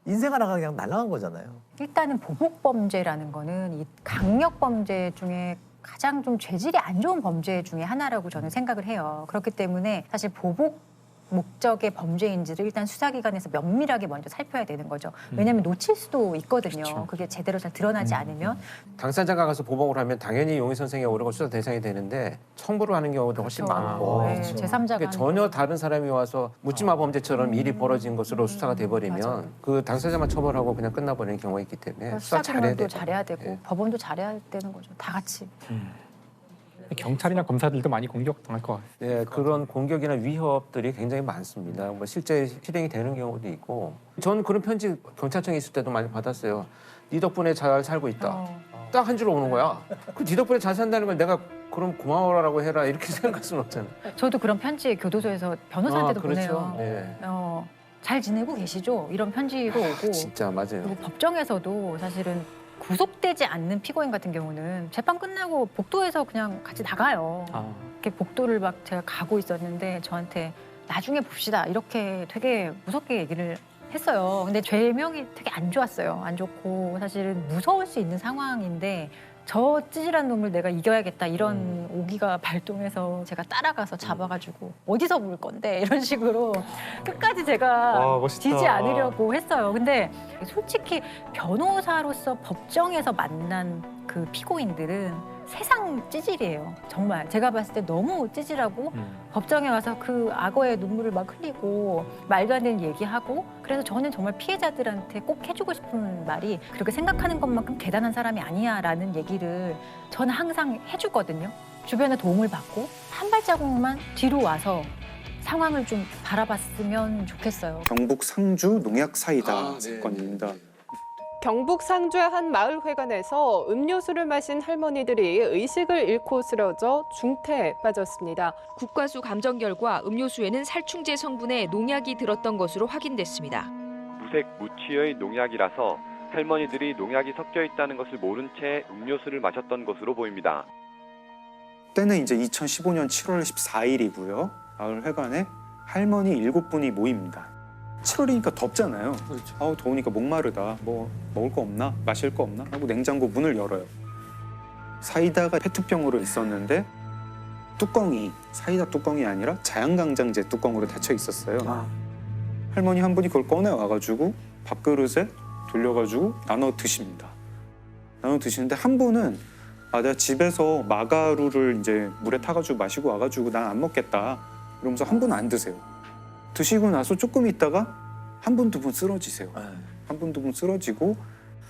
인생 하나가 그냥 날아간 거잖아요. 일단은 보복범죄라는 거는 이 강력범죄 중에 가장 좀 죄질이 안 좋은 범죄 중에 하나라고 저는 생각을 해요. 그렇기 때문에 사실 보복 목적의 범죄인지를 일단 수사기관에서 면밀하게 먼저 살펴야 되는 거죠. 왜냐하면 놓칠 수도 있거든요. 그렇죠. 그게 제대로 잘 드러나지 않으면. 당사자가 가서 보복을 하면 당연히 용의 선생이 오르고 수사 대상이 되는데 청부를 하는 경우도 훨씬 많고 네, 제3자가 그러니까 전혀 다른 사람이 와서 묻지마 범죄처럼 일이 벌어진 것으로 수사가 돼버리면 그 당사자만 처벌하고 그냥 끝나버리는 경우가 있기 때문에 수사 잘해야 수사기관도 돼요. 잘해야 되고 법원도 잘해야 되는 거죠. 다 같이. 경찰이나 검사들도 많이 공격당할 것 같아요. 네, 그런 공격이나 위협들이 굉장히 많습니다. 뭐 실제 실행이 되는 경우도 있고, 저는 그런 편지 경찰청에 있을 때도 많이 받았어요. 네 덕분에 잘 살고 있다. 딱 한 줄 오는 거야. 네 덕분에 잘 산다는 걸 내가 그럼 고마워라고 해라 이렇게 생각할 수는 없잖아. 저도 그런 편지 교도소에서 변호사한테도 그렇죠. 보내요. 네. 잘 지내고 계시죠? 이런 편지도 오고. 진짜 맞아요. 그리고 법정에서도 사실은 구속되지 않는 피고인 같은 경우는 재판 끝나고 복도에서 그냥 같이 나가요. 이렇게 복도를 막 제가 가고 있었는데 저한테 나중에 봅시다 이렇게 되게 무섭게 얘기를 했어요. 근데 죄명이 되게 안 좋았어요. 안 좋고 사실은 무서울 수 있는 상황인데 저 찌질한 놈을 내가 이겨야겠다 이런 오기가 발동해서 제가 따라가서 잡아가지고 어디서 물 건데 이런 식으로 끝까지 제가 지지 않으려고 했어요. 근데 솔직히 변호사로서 법정에서 만난 그 피고인들은 세상 찌질이에요. 정말 제가 봤을 때 너무 찌질하고 법정에 와서 그 악어의 눈물을 막 흘리고 말도 안 되는 얘기하고 그래서 저는 정말 피해자들한테 꼭 해주고 싶은 말이 그렇게 생각하는 것만큼 대단한 사람이 아니야 라는 얘기를 저는 항상 해주거든요. 주변에 도움을 받고 한 발자국만 뒤로 와서 상황을 좀 바라봤으면 좋겠어요. 경북 상주 농약 사이다 사건입니다. 경북 상주의 한 마을회관에서 음료수를 마신 할머니들이 의식을 잃고 쓰러져 중태에 빠졌습니다. 국과수 감정 결과 음료수에는 살충제 성분의 농약이 들었던 것으로 확인됐습니다. 무색 무취의 농약이라서 할머니들이 농약이 섞여 있다는 것을 모른 채 음료수를 마셨던 것으로 보입니다. 때는 이제 2015년 7월 14일이고요. 마을회관에 할머니 7분이 모입니다. 7월이니까 덥잖아요. 그렇죠. 아우 더우니까 목마르다. 뭐 먹을 거 없나? 마실 거 없나? 하고 냉장고 문을 열어요. 사이다가 페트병으로 있었는데 뚜껑이 사이다 뚜껑이 아니라 자양강장제 뚜껑으로 닫혀 있었어요. 할머니 한 분이 그걸 꺼내 와가지고 밥그릇에 돌려가지고 나눠 드십니다. 나눠 드시는데 한 분은 내가 집에서 마가루를 이제 물에 타가지고 마시고 와가지고 난 안 먹겠다. 이러면서 한 분은 안 드세요. 드시고 나서 조금 있다가 한 분, 두 분 쓰러지세요. 한 분, 두 분 쓰러지고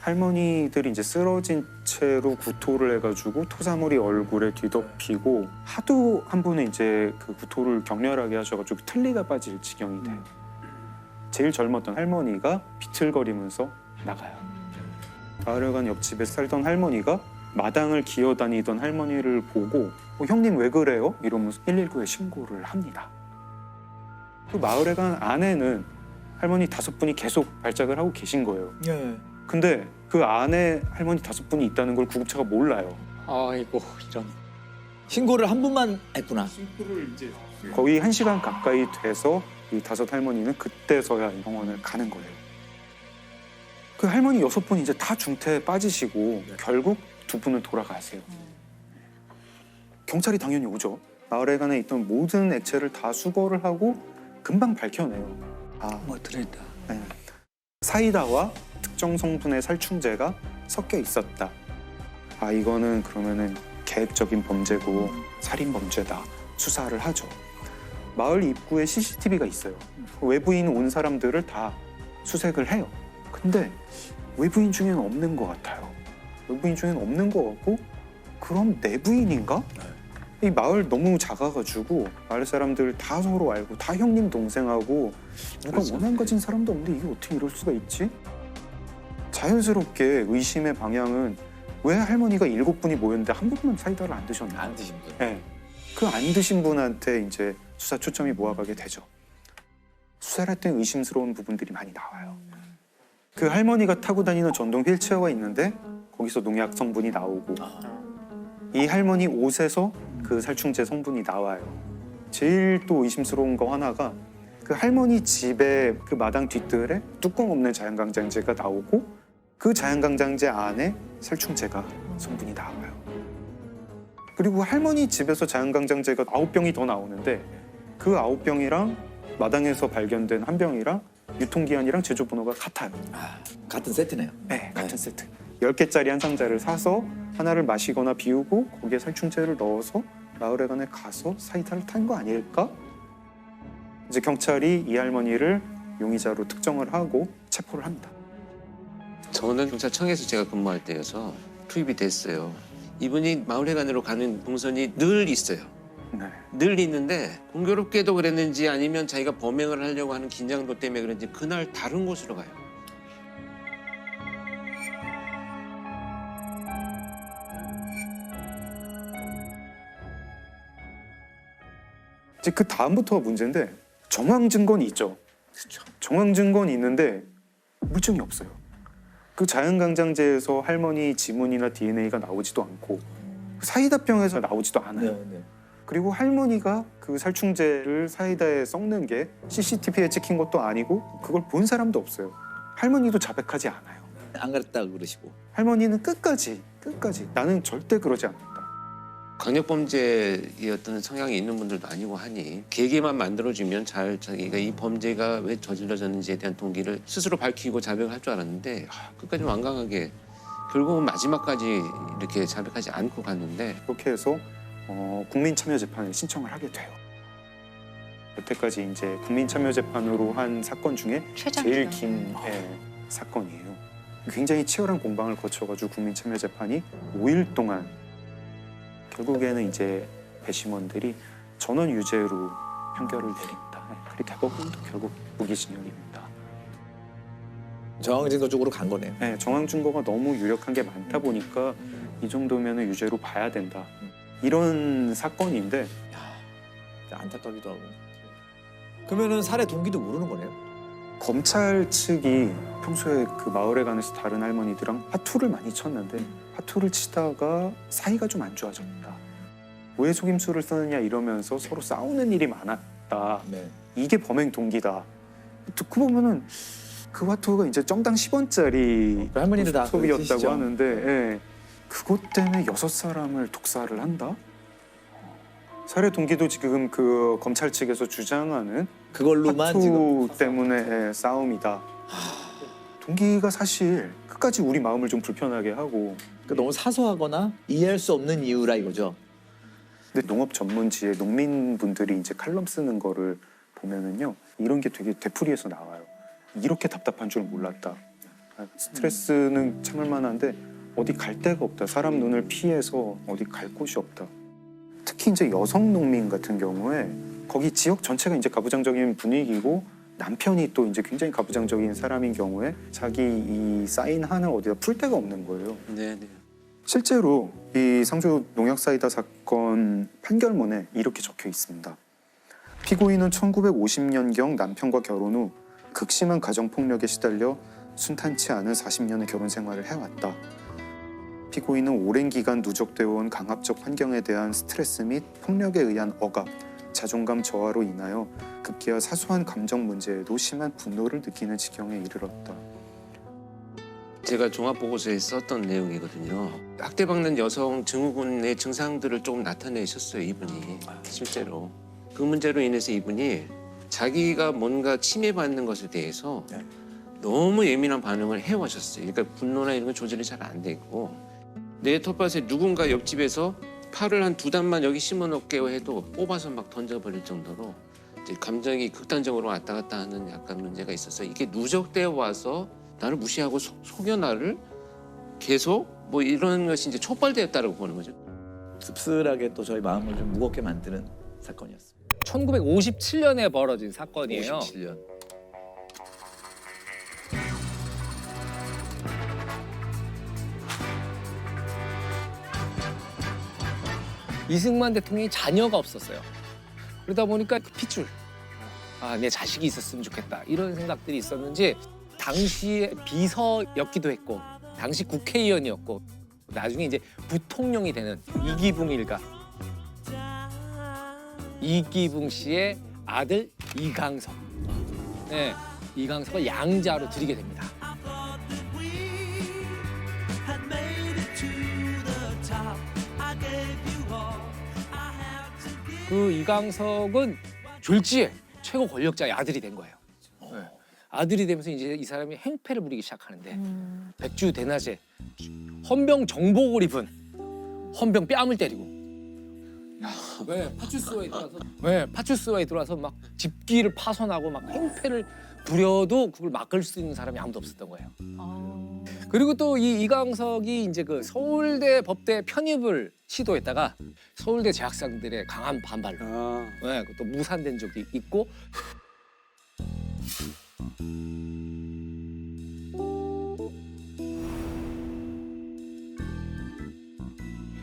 할머니들이 이제 쓰러진 채로 구토를 해가지고 토사물이 얼굴에 뒤덮이고 하도 한 분은 이제 그 구토를 격렬하게 하셔가지고 틀니가 빠질 지경이 돼요. 제일 젊었던 할머니가 비틀거리면서 나가요. 마을회관 옆집에 살던 할머니가 마당을 기어다니던 할머니를 보고 형님 왜 그래요? 이러면서 119에 신고를 합니다. 그 마을회관 안에는 할머니 5분이 계속 발작을 하고 계신 거예요. 근데 그 안에 할머니 5분이 있다는 걸 구급차가 몰라요. 아이고 이런. 신고를 한 분만 했구나. 거의 1시간 가까이 돼서 이 5 할머니는 그때서야 병원을 가는 거예요. 그 할머니 6분 이제 다 중태에 빠지시고 결국 2분은 돌아가세요. 경찰이 당연히 오죠. 마을회관에 있던 모든 액체를 다 수거를 하고 금방 밝혀내요. 뭐 들어있다. 네. 사이다와 특정 성분의 살충제가 섞여 있었다. 이거는 그러면은 계획적인 범죄고 살인 범죄다. 수사를 하죠. 마을 입구에 CCTV가 있어요. 외부인 온 사람들을 다 수색을 해요. 근데 외부인 중에는 없는 것 같아요. 외부인 중에는 없는 것 같고, 그럼 내부인인가? 이 마을 너무 작아가지고 마을 사람들 다 서로 알고 다 형님 동생하고 누가 그렇죠. 원한 가진 사람도 없는데 이게 어떻게 이럴 수가 있지? 자연스럽게 의심의 방향은 왜 할머니가 7분이 모였는데 한 분만 사이다를 안 드셨나? 안 드신 분. 네. 그 안 드신 분한테 이제 수사 초점이 모아가게 되죠. 수사를 할 때 의심스러운 부분들이 많이 나와요. 그 할머니가 타고 다니는 전동 휠체어가 있는데 거기서 농약 성분이 나오고 이 할머니 옷에서 그 살충제 성분이 나와요. 제일 또 의심스러운 거 하나가 그 할머니 집의 그 마당 뒷뜰에 뚜껑 없는 자연강장제가 나오고 그 자연강장제 안에 살충제가 성분이 나와요. 그리고 할머니 집에서 자연강장제가 9병이 더 나오는데 그 9병이랑 마당에서 발견된 한 병이랑 유통기한이랑 제조번호가 같아요. 같은 세트네요. 네, 같은 세트. 10개짜리 한 상자를 사서 하나를 마시거나 비우고 거기에 살충제를 넣어서 마을회관에 가서 사이다를 탄 거 아닐까? 이제 경찰이 이 할머니를 용의자로 특정을 하고 체포를 합니다. 저는 경찰청에서 제가 근무할 때여서 투입이 됐어요. 이분이 마을회관으로 가는 동선이 늘 있어요. 네. 늘 있는데 공교롭게도 그랬는지 아니면 자기가 범행을 하려고 하는 긴장도 때문에 그런지 그날 다른 곳으로 가요. 이제 그 다음부터가 문제인데 정황 증거는 있죠. 정황 증거는 있는데 물증이 없어요. 그 자연강장제에서 할머니 지문이나 DNA가 나오지도 않고 사이다병에서 나오지도 않아요. 그리고 할머니가 그 살충제를 사이다에 섞는 게 CCTV에 찍힌 것도 아니고 그걸 본 사람도 없어요. 할머니도 자백하지 않아요. 안 그랬다고 그러시고. 할머니는 끝까지 나는 절대 그러지 않는다. 강력범죄의 어떤 성향이 있는 분들도 아니고 하니 계기만 만들어주면 잘 자기가 이 범죄가 왜 저질러졌는지에 대한 동기를 스스로 밝히고 자백을 할 줄 알았는데 끝까지 완강하게 결국은 마지막까지 이렇게 자백하지 않고 갔는데 그렇게 해서 국민참여재판을 신청을 하게 돼요. 여태까지 이제 국민참여재판으로 한 사건 중에 제일 긴 사건이에요. 굉장히 치열한 공방을 거쳐가지고 국민참여재판이 5일 동안 결국에는 이제 배심원들이 전원 유죄로 판결을 내립니다. 그리고 대법원도 결국 무기징역입니다. 정황 증거 쪽으로 간 거네요. 네, 정황 증거가 너무 유력한 게 많다 보니까 이 정도면 유죄로 봐야 된다. 이런 사건인데 안타깝기도 하고. 그러면은 살해 동기도 모르는 거네요. 검찰 측이 평소에 그 마을에 가면서 다른 할머니들랑 화투를 많이 쳤는데 화투를 치다가 사이가 좀 안 좋아졌다. 왜 속임수를 쓰느냐 이러면서 서로 싸우는 일이 많았다. 이게 범행 동기다. 듣고 보면은 그 화투가 이제 정당 10원짜리 할머니들 다 소비였다고 쓰시죠? 하는데 그것 때문에 6사람을 독살을 한다? 살해 동기도 지금 그 검찰 측에서 주장하는 그걸로만 화투 지금 때문에 싸움이다. 동기가 사실 끝까지 우리 마음을 좀 불편하게 하고 그러니까 너무 사소하거나 이해할 수 없는 이유라 이거죠. 근데 농업 전문지에 농민분들이 이제 칼럼 쓰는 거를 보면은요 이런 게 되게 되풀이해서 나와요. 이렇게 답답한 줄 몰랐다. 스트레스는 참을 만한데 어디 갈 데가 없다. 사람 눈을 피해서 어디 갈 곳이 없다. 특히 이제 여성 농민 같은 경우에 거기 지역 전체가 이제 가부장적인 분위기고 남편이 또 이제 굉장히 가부장적인 사람인 경우에 자기 이 쌓인 한을 어디다 풀 데가 없는 거예요. 네. 실제로 이 상주 농약 사이다 사건 판결문에 이렇게 적혀 있습니다. 피고인은 1950년경 남편과 결혼 후 극심한 가정폭력에 시달려 순탄치 않은 40년의 결혼 생활을 해왔다. 피고인은 오랜 기간 누적되어 온 강압적 환경에 대한 스트레스 및 폭력에 의한 억압, 자존감 저하로 인하여 급기야 사소한 감정 문제에도 심한 분노를 느끼는 지경에 이르렀다. 제가 종합보고서에 썼던 내용이거든요. 학대받는 여성 증후군의 증상들을 조금 나타내셨어요, 이분이. 실제로. 그 문제로 인해서 이분이 자기가 뭔가 침해받는 것에 대해서 너무 예민한 반응을 해오셨어요. 그러니까 분노나 이런 건 조절이 잘 안 돼 있고 내 텃밭에 누군가 옆집에서 팔을 한 2단만 여기 심어놓게요 해도 뽑아서 막 던져버릴 정도로 이제 감정이 극단적으로 왔다 갔다 하는 약간 문제가 있어서 이게 누적되어 와서 나를 무시하고 속여 나를 계속 뭐 이런 것이 이제 촉발되었다고 보는 거죠. 씁쓸하게 또 저희 마음을 좀 무겁게 만드는 사건이었습니다. 1957년에 벌어진 사건이에요. 57년. 이승만 대통령이 자녀가 없었어요. 그러다 보니까 그 핏줄, 내 자식이 있었으면 좋겠다 이런 생각들이 있었는지 당시에 비서였기도 했고 당시 국회의원이었고 나중에 이제 부통령이 되는 이기붕 일가. 이기붕 씨의 아들 이강석. 네, 이강석을 양자로 드리게 됩니다. 그 이강석은 졸지에 최고 권력자의 아들이 된 거예요. 네. 아들이 되면서 이제 이 사람이 행패를 부리기 시작하는데 백주 대낮에 헌병 정복을 입은 헌병 뺨을 때리고 파출소에 들어와서 막 집기를 파손하고 막 행패를 부려도 그걸 막을 수 있는 사람이 아무도 없었던 거예요. 그리고 또 이 이강석이 이제 그 서울대 법대 편입을 시도했다가 서울대 재학생들의 강한 반발로 또 무산된 적이 있고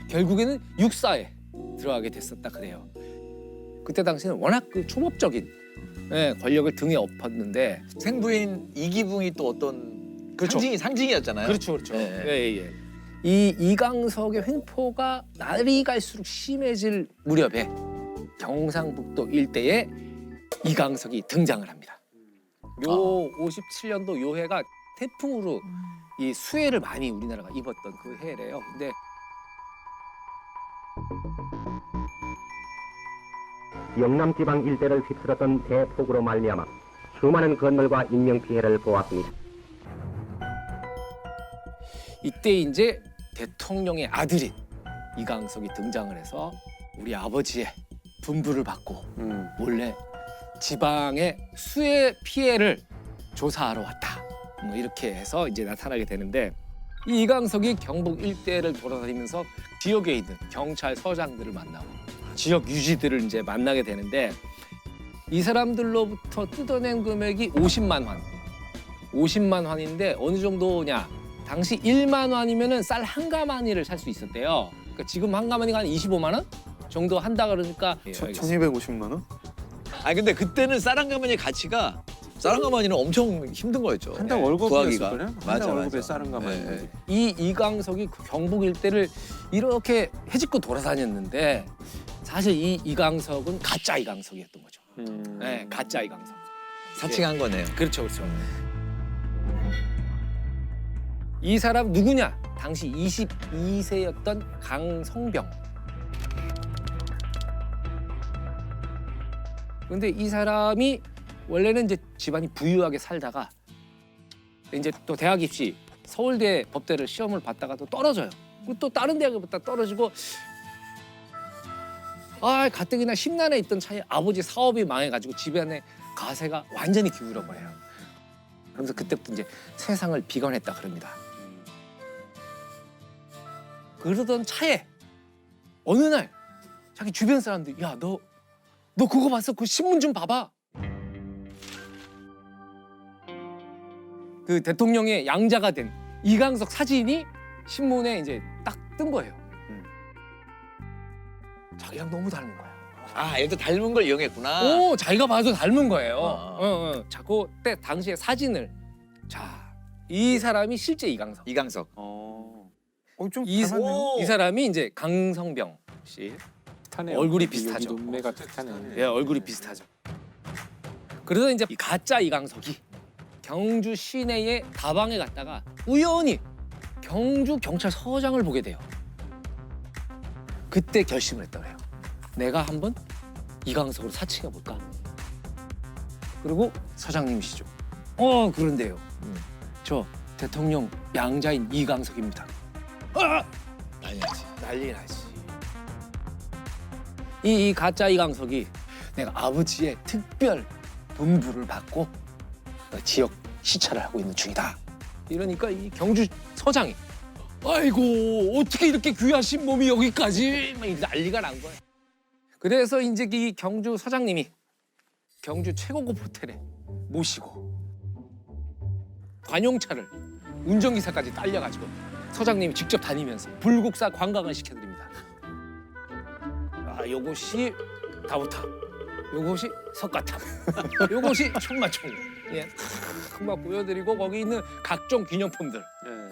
결국에는 육사에 들어가게 됐었다 그래요. 그때 당시에는 워낙 그 초법적인 권력을 등에 업었는데 생부인 이기붕이 또 어떤 상징이었잖아요. 그렇죠. 이 이강석의 횡포가 날이 갈수록 심해질 무렵에 경상북도 일대에 이강석이 등장을 합니다. 요 57년도 요 해가 태풍으로 이 수해를 많이 우리나라가 입었던 그 해래요. 근데 영남 지방 일대를 휩쓸었던 대폭우로 말미암아 수많은 건물과 인명 피해를 보았습니다. 이때 이제 대통령의 아들인 이강석이 등장을 해서 우리 아버지의 분부를 받고 몰래 지방의 수해 피해를 조사하러 왔다. 뭐 이렇게 해서 이제 나타나게 되는데 이 이강석이 경북 일대를 돌아다니면서 지역에 있는 경찰서장들을 만나고 지역 유지들을 이제 만나게 되는데 이 사람들로부터 뜯어낸 금액이 50만 환. 50만 환인데 어느 정도냐? 당시 1만 원이면은 쌀 한 가마니를 살 수 있었대요. 그러니까 지금 한 가마니가 한 25만 원 정도 한다 그러니까 1,250만 원? 아니 근데 그때는 쌀 한 가마니의 가치가 쌀 한 가마니는 엄청 힘든 거였죠. 한 달 월급이었을 거냐? 맞아. 한 달 월급에 쌀 한 가마니. 이 이강석이 그 경북 일대를 이렇게 해집고 돌아다녔는데 사실 이 이강석은 가짜 이강석이었던 거죠. 가짜 이강석. 사칭한 거네요. 그렇죠. 이 사람 누구냐? 당시 22세였던 강성병. 근데 이 사람이 원래는 이제 집안이 부유하게 살다가 이제 또 대학 입시 서울대 법대를 시험을 봤다가 또 떨어져요. 그리고 또 다른 대학에 봤다 떨어지고 가뜩이나 심란해 있던 차에 아버지 사업이 망해가지고 집안의 가세가 완전히 기울어 버려요. 그러면서 그때부터 이제 세상을 비관했다 그럽니다. 그러던 차에 어느 날 자기 주변 사람들이 야, 너 그거 봤어? 그 신문 좀 봐봐. 그 대통령의 양자가 된 이강석 사진이 신문에 이제 딱 뜬 거예요. 자기랑 너무 닮은 거야. 얘도 닮은 걸 이용했구나. 자기가 봐도 닮은 거예요. 자, 그때 당시의 사진을 이 사람이 실제 이강석. 이 사람이 이제 강성병 씨. 비슷하네요. 얼굴이 비슷하죠. 눈매가 비슷하네. 얼굴이 비슷하죠. 그래서 이제 이 가짜 이강석이 경주 시내의 다방에 갔다가 우연히 경주 경찰서장을 보게 돼요. 그때 결심을 했다 그래요. 내가 한번 이강석으로 사칭해 볼까? 그리고 서장님이시죠. 그런데요. 저 대통령 양자인 이강석입니다. 난리 나지. 난리 나지. 이 가짜 이강석이 내가 아버지의 특별 분부를 받고 지역 시찰을 하고 있는 중이다. 이러니까 이 경주 서장이 아이고 어떻게 이렇게 귀하신 몸이 여기까지 막 난리가 난 거야. 그래서 이제 이 경주 서장님이 경주 최고급 호텔에 모시고 관용차를 운전기사까지 딸려가지고 서장님이 직접 다니면서 불국사 관광을 시켜드립니다. 요것이 다부탑, 요것이 석가탑, 요것이 천마총. 예, 막 보여드리고 거기 있는 각종 기념품들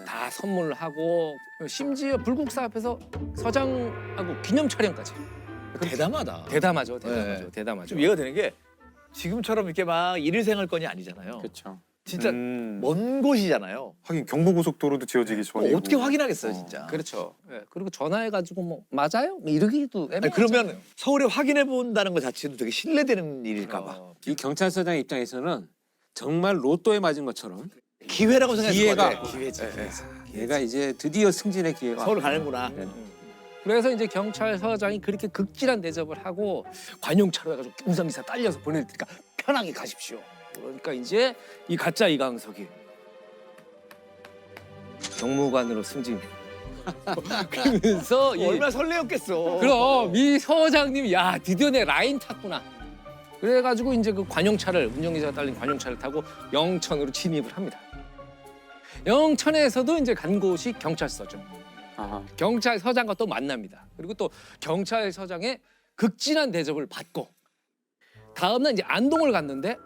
다 선물을 하고 심지어 불국사 앞에서 서장하고 기념 촬영까지. 대담하다. 대담하죠. 네. 대담하죠. 좀 이해가 되는 게 지금처럼 이렇게 막 일일생활권이 아니잖아요. 그렇죠. 진짜 먼 곳이잖아요. 하긴 경부고속도로도 지어지기 전에 어떻게 확인하겠어요, 진짜. 그렇죠. 예, 그리고 전화해가지고 뭐 맞아요? 뭐 이러기도 아니, 그러면 서울에 확인해 본다는 것 자체도 되게 신뢰되는 일일까 봐. 이 경찰서장 입장에서는 정말 로또에 맞은 것처럼 기회라고 생각했을 것 같아. 기회지. 얘가 이제 드디어 승진의 기회가 서울 가는구나. 그래서 이제 경찰서장이 그렇게 극진한 대접을 하고 관용차로 해가지고 운전기사 딸려서 보낼 테니까 편하게 가십시오. 그러니까 이제 이 가짜 이강석이 경무관으로 승진. 그러면서 얼마나 설레었겠어. 그럼 이 서장님이 야 드디어 내 라인 탔구나. 그래가지고 이제 그 관용차를 운전기사가 딸린 관용차를 타고 영천으로 진입을 합니다. 영천에서도 이제 간 곳이 경찰서죠. 경찰서장과 또 만납니다. 그리고 또 경찰서장의 극진한 대접을 받고 다음날 이제 안동을 갔는데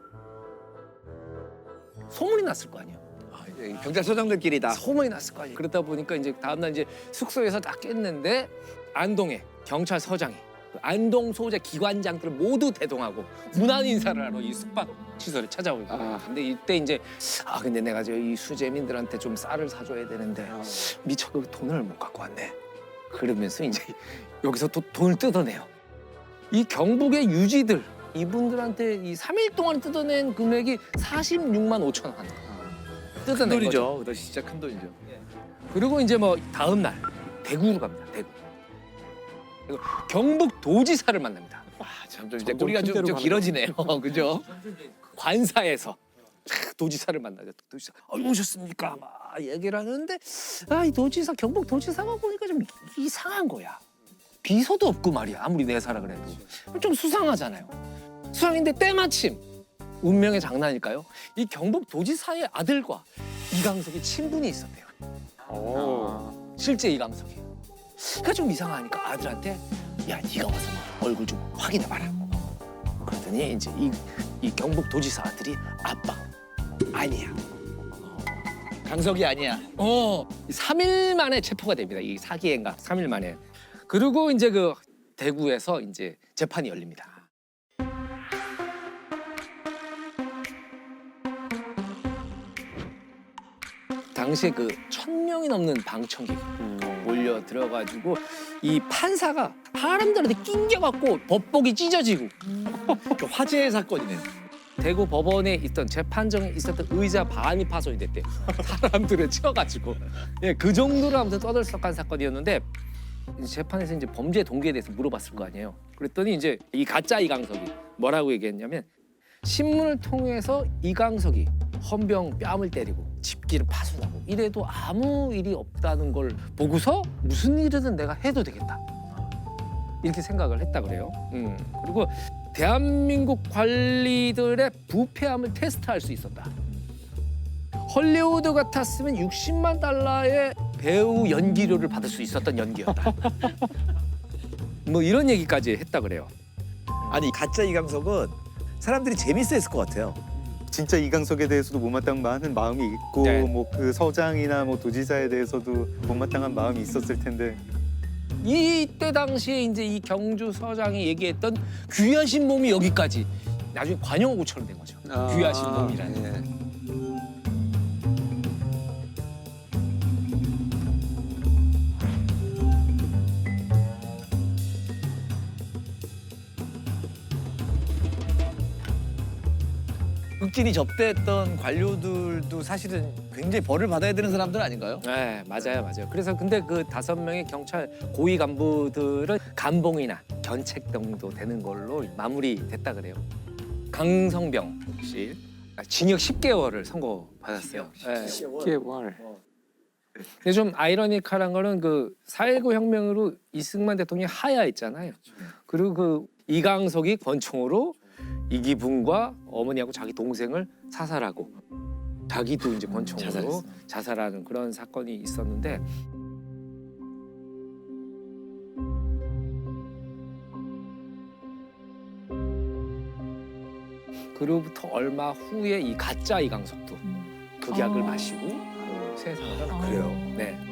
소문이 났을 거 아니에요. 경찰서장들끼리다. 소문이 났을 거 아니에요. 그러다 보니까 이제 다음날 이제 숙소에서 딱 깼는데 안동에 경찰서장이 안동 소재 기관장들을 모두 대동하고 문안 인사를 하러 이 숙박 시설에 찾아오고. 근데 이때 이제 근데 내가 이 수재민들한테 좀 쌀을 사줘야 되는데 미처 그 돈을 못 갖고 왔네. 그러면서 이제 여기서 또 돈을 뜯어내요. 이 경북의 유지들 이분들한테 이 3일 동안 뜯어낸 금액이 46만 5천 원. 뜯어낸 큰 돈이죠. 거죠. 그것이 진짜 큰 돈이죠. 그리고 이제 뭐 다음 날 대구로 갑니다. 대구. 그리고 경북 도지사를 만납니다. 점점 이제 꼬리가 좀 길어지네요. 그죠? 관사에서 도지사를 만나죠. 도지사, 오셨습니까? 막 얘기를 하는데 이 도지사 경북 도지사가 보니까 좀 이상한 거야. 비서도 없고 말이야. 아무리 내사라 그래도 좀 수상하잖아요. 수상인데 때마침 운명의 장난일까요? 이 경북 도지사의 아들과 이강석이 친분이 있었대요. 실제 이강석이. 그러니까 좀 이상하니까 아들한테 야 네가 와서 얼굴 좀 확인해봐라. 그러더니 이제 이 경북 도지사 아들이 아빠 아니야. 강석이 아니야. 3일 만에 체포가 됩니다. 이 사기 행각 3일 만에. 그리고 이제 그 대구에서 이제 재판이 열립니다. 당시에 그 1,000명이 넘는 방청객 몰려 들어가지고 이 판사가 사람들한테 낑겨갖고 법복이 찢어지고 화제의 사건이네. 대구 법원에 있던 재판정에 있었던 의자 반이 파손이 됐대. 사람들을 치워가지고 그 정도로 아무튼 떠들썩한 사건이었는데 재판에서 이제 범죄 동기에 대해서 물어봤을 거 아니에요. 그랬더니 이제 이 가짜 이강석이 뭐라고 얘기했냐면 신문을 통해서 이강석이 헌병 뺨을 때리고 집기를 파손하고 이래도 아무 일이 없다는 걸 보고서 무슨 일이든 내가 해도 되겠다 이렇게 생각을 했다 그래요. 그리고 대한민국 관리들의 부패함을 테스트할 수 있었다. 헐리우드 같았으면 60만 달러의 배우 연기료를 받을 수 있었던 연기였다. 뭐 이런 얘기까지 했다 그래요. 아니 가짜 이강석은 사람들이 재밌어했을 것 같아요. 진짜 이강석에 대해서도 못마땅한 마음이 있고 뭐 그 서장이나 뭐 도지사에 대해서도 못마땅한 마음이 있었을 텐데 이때 당시에 이제 이 경주 서장이 얘기했던 귀하신 몸이 여기까지 나중에 관용어구처럼 된 거죠. 귀하신 몸이라는. 극진히 접대했던 관료들도 사실은 굉장히 벌을 받아야 되는 사람들 아닌가요? 네, 맞아요. 그래서 근데 그 5명의 경찰 고위 간부들은 감봉이나 견책 정도 되는 걸로 마무리됐다 그래요. 강성병 씨 징역 10개월을 선고받았어요. 10개월. 근데 좀 아이러니컬한 거는 그 4.19 혁명으로 이승만 대통령이 하야했잖아요. 그리고 그 이강석이 권총으로 이기붕과 어머니하고 자기 동생을 사살하고 자기도 이제 권총으로 자살하는 그런 사건이 있었는데 그로부터 얼마 후에 이 가짜 이강석도 극약을 마시고 세상을 그래요? 네.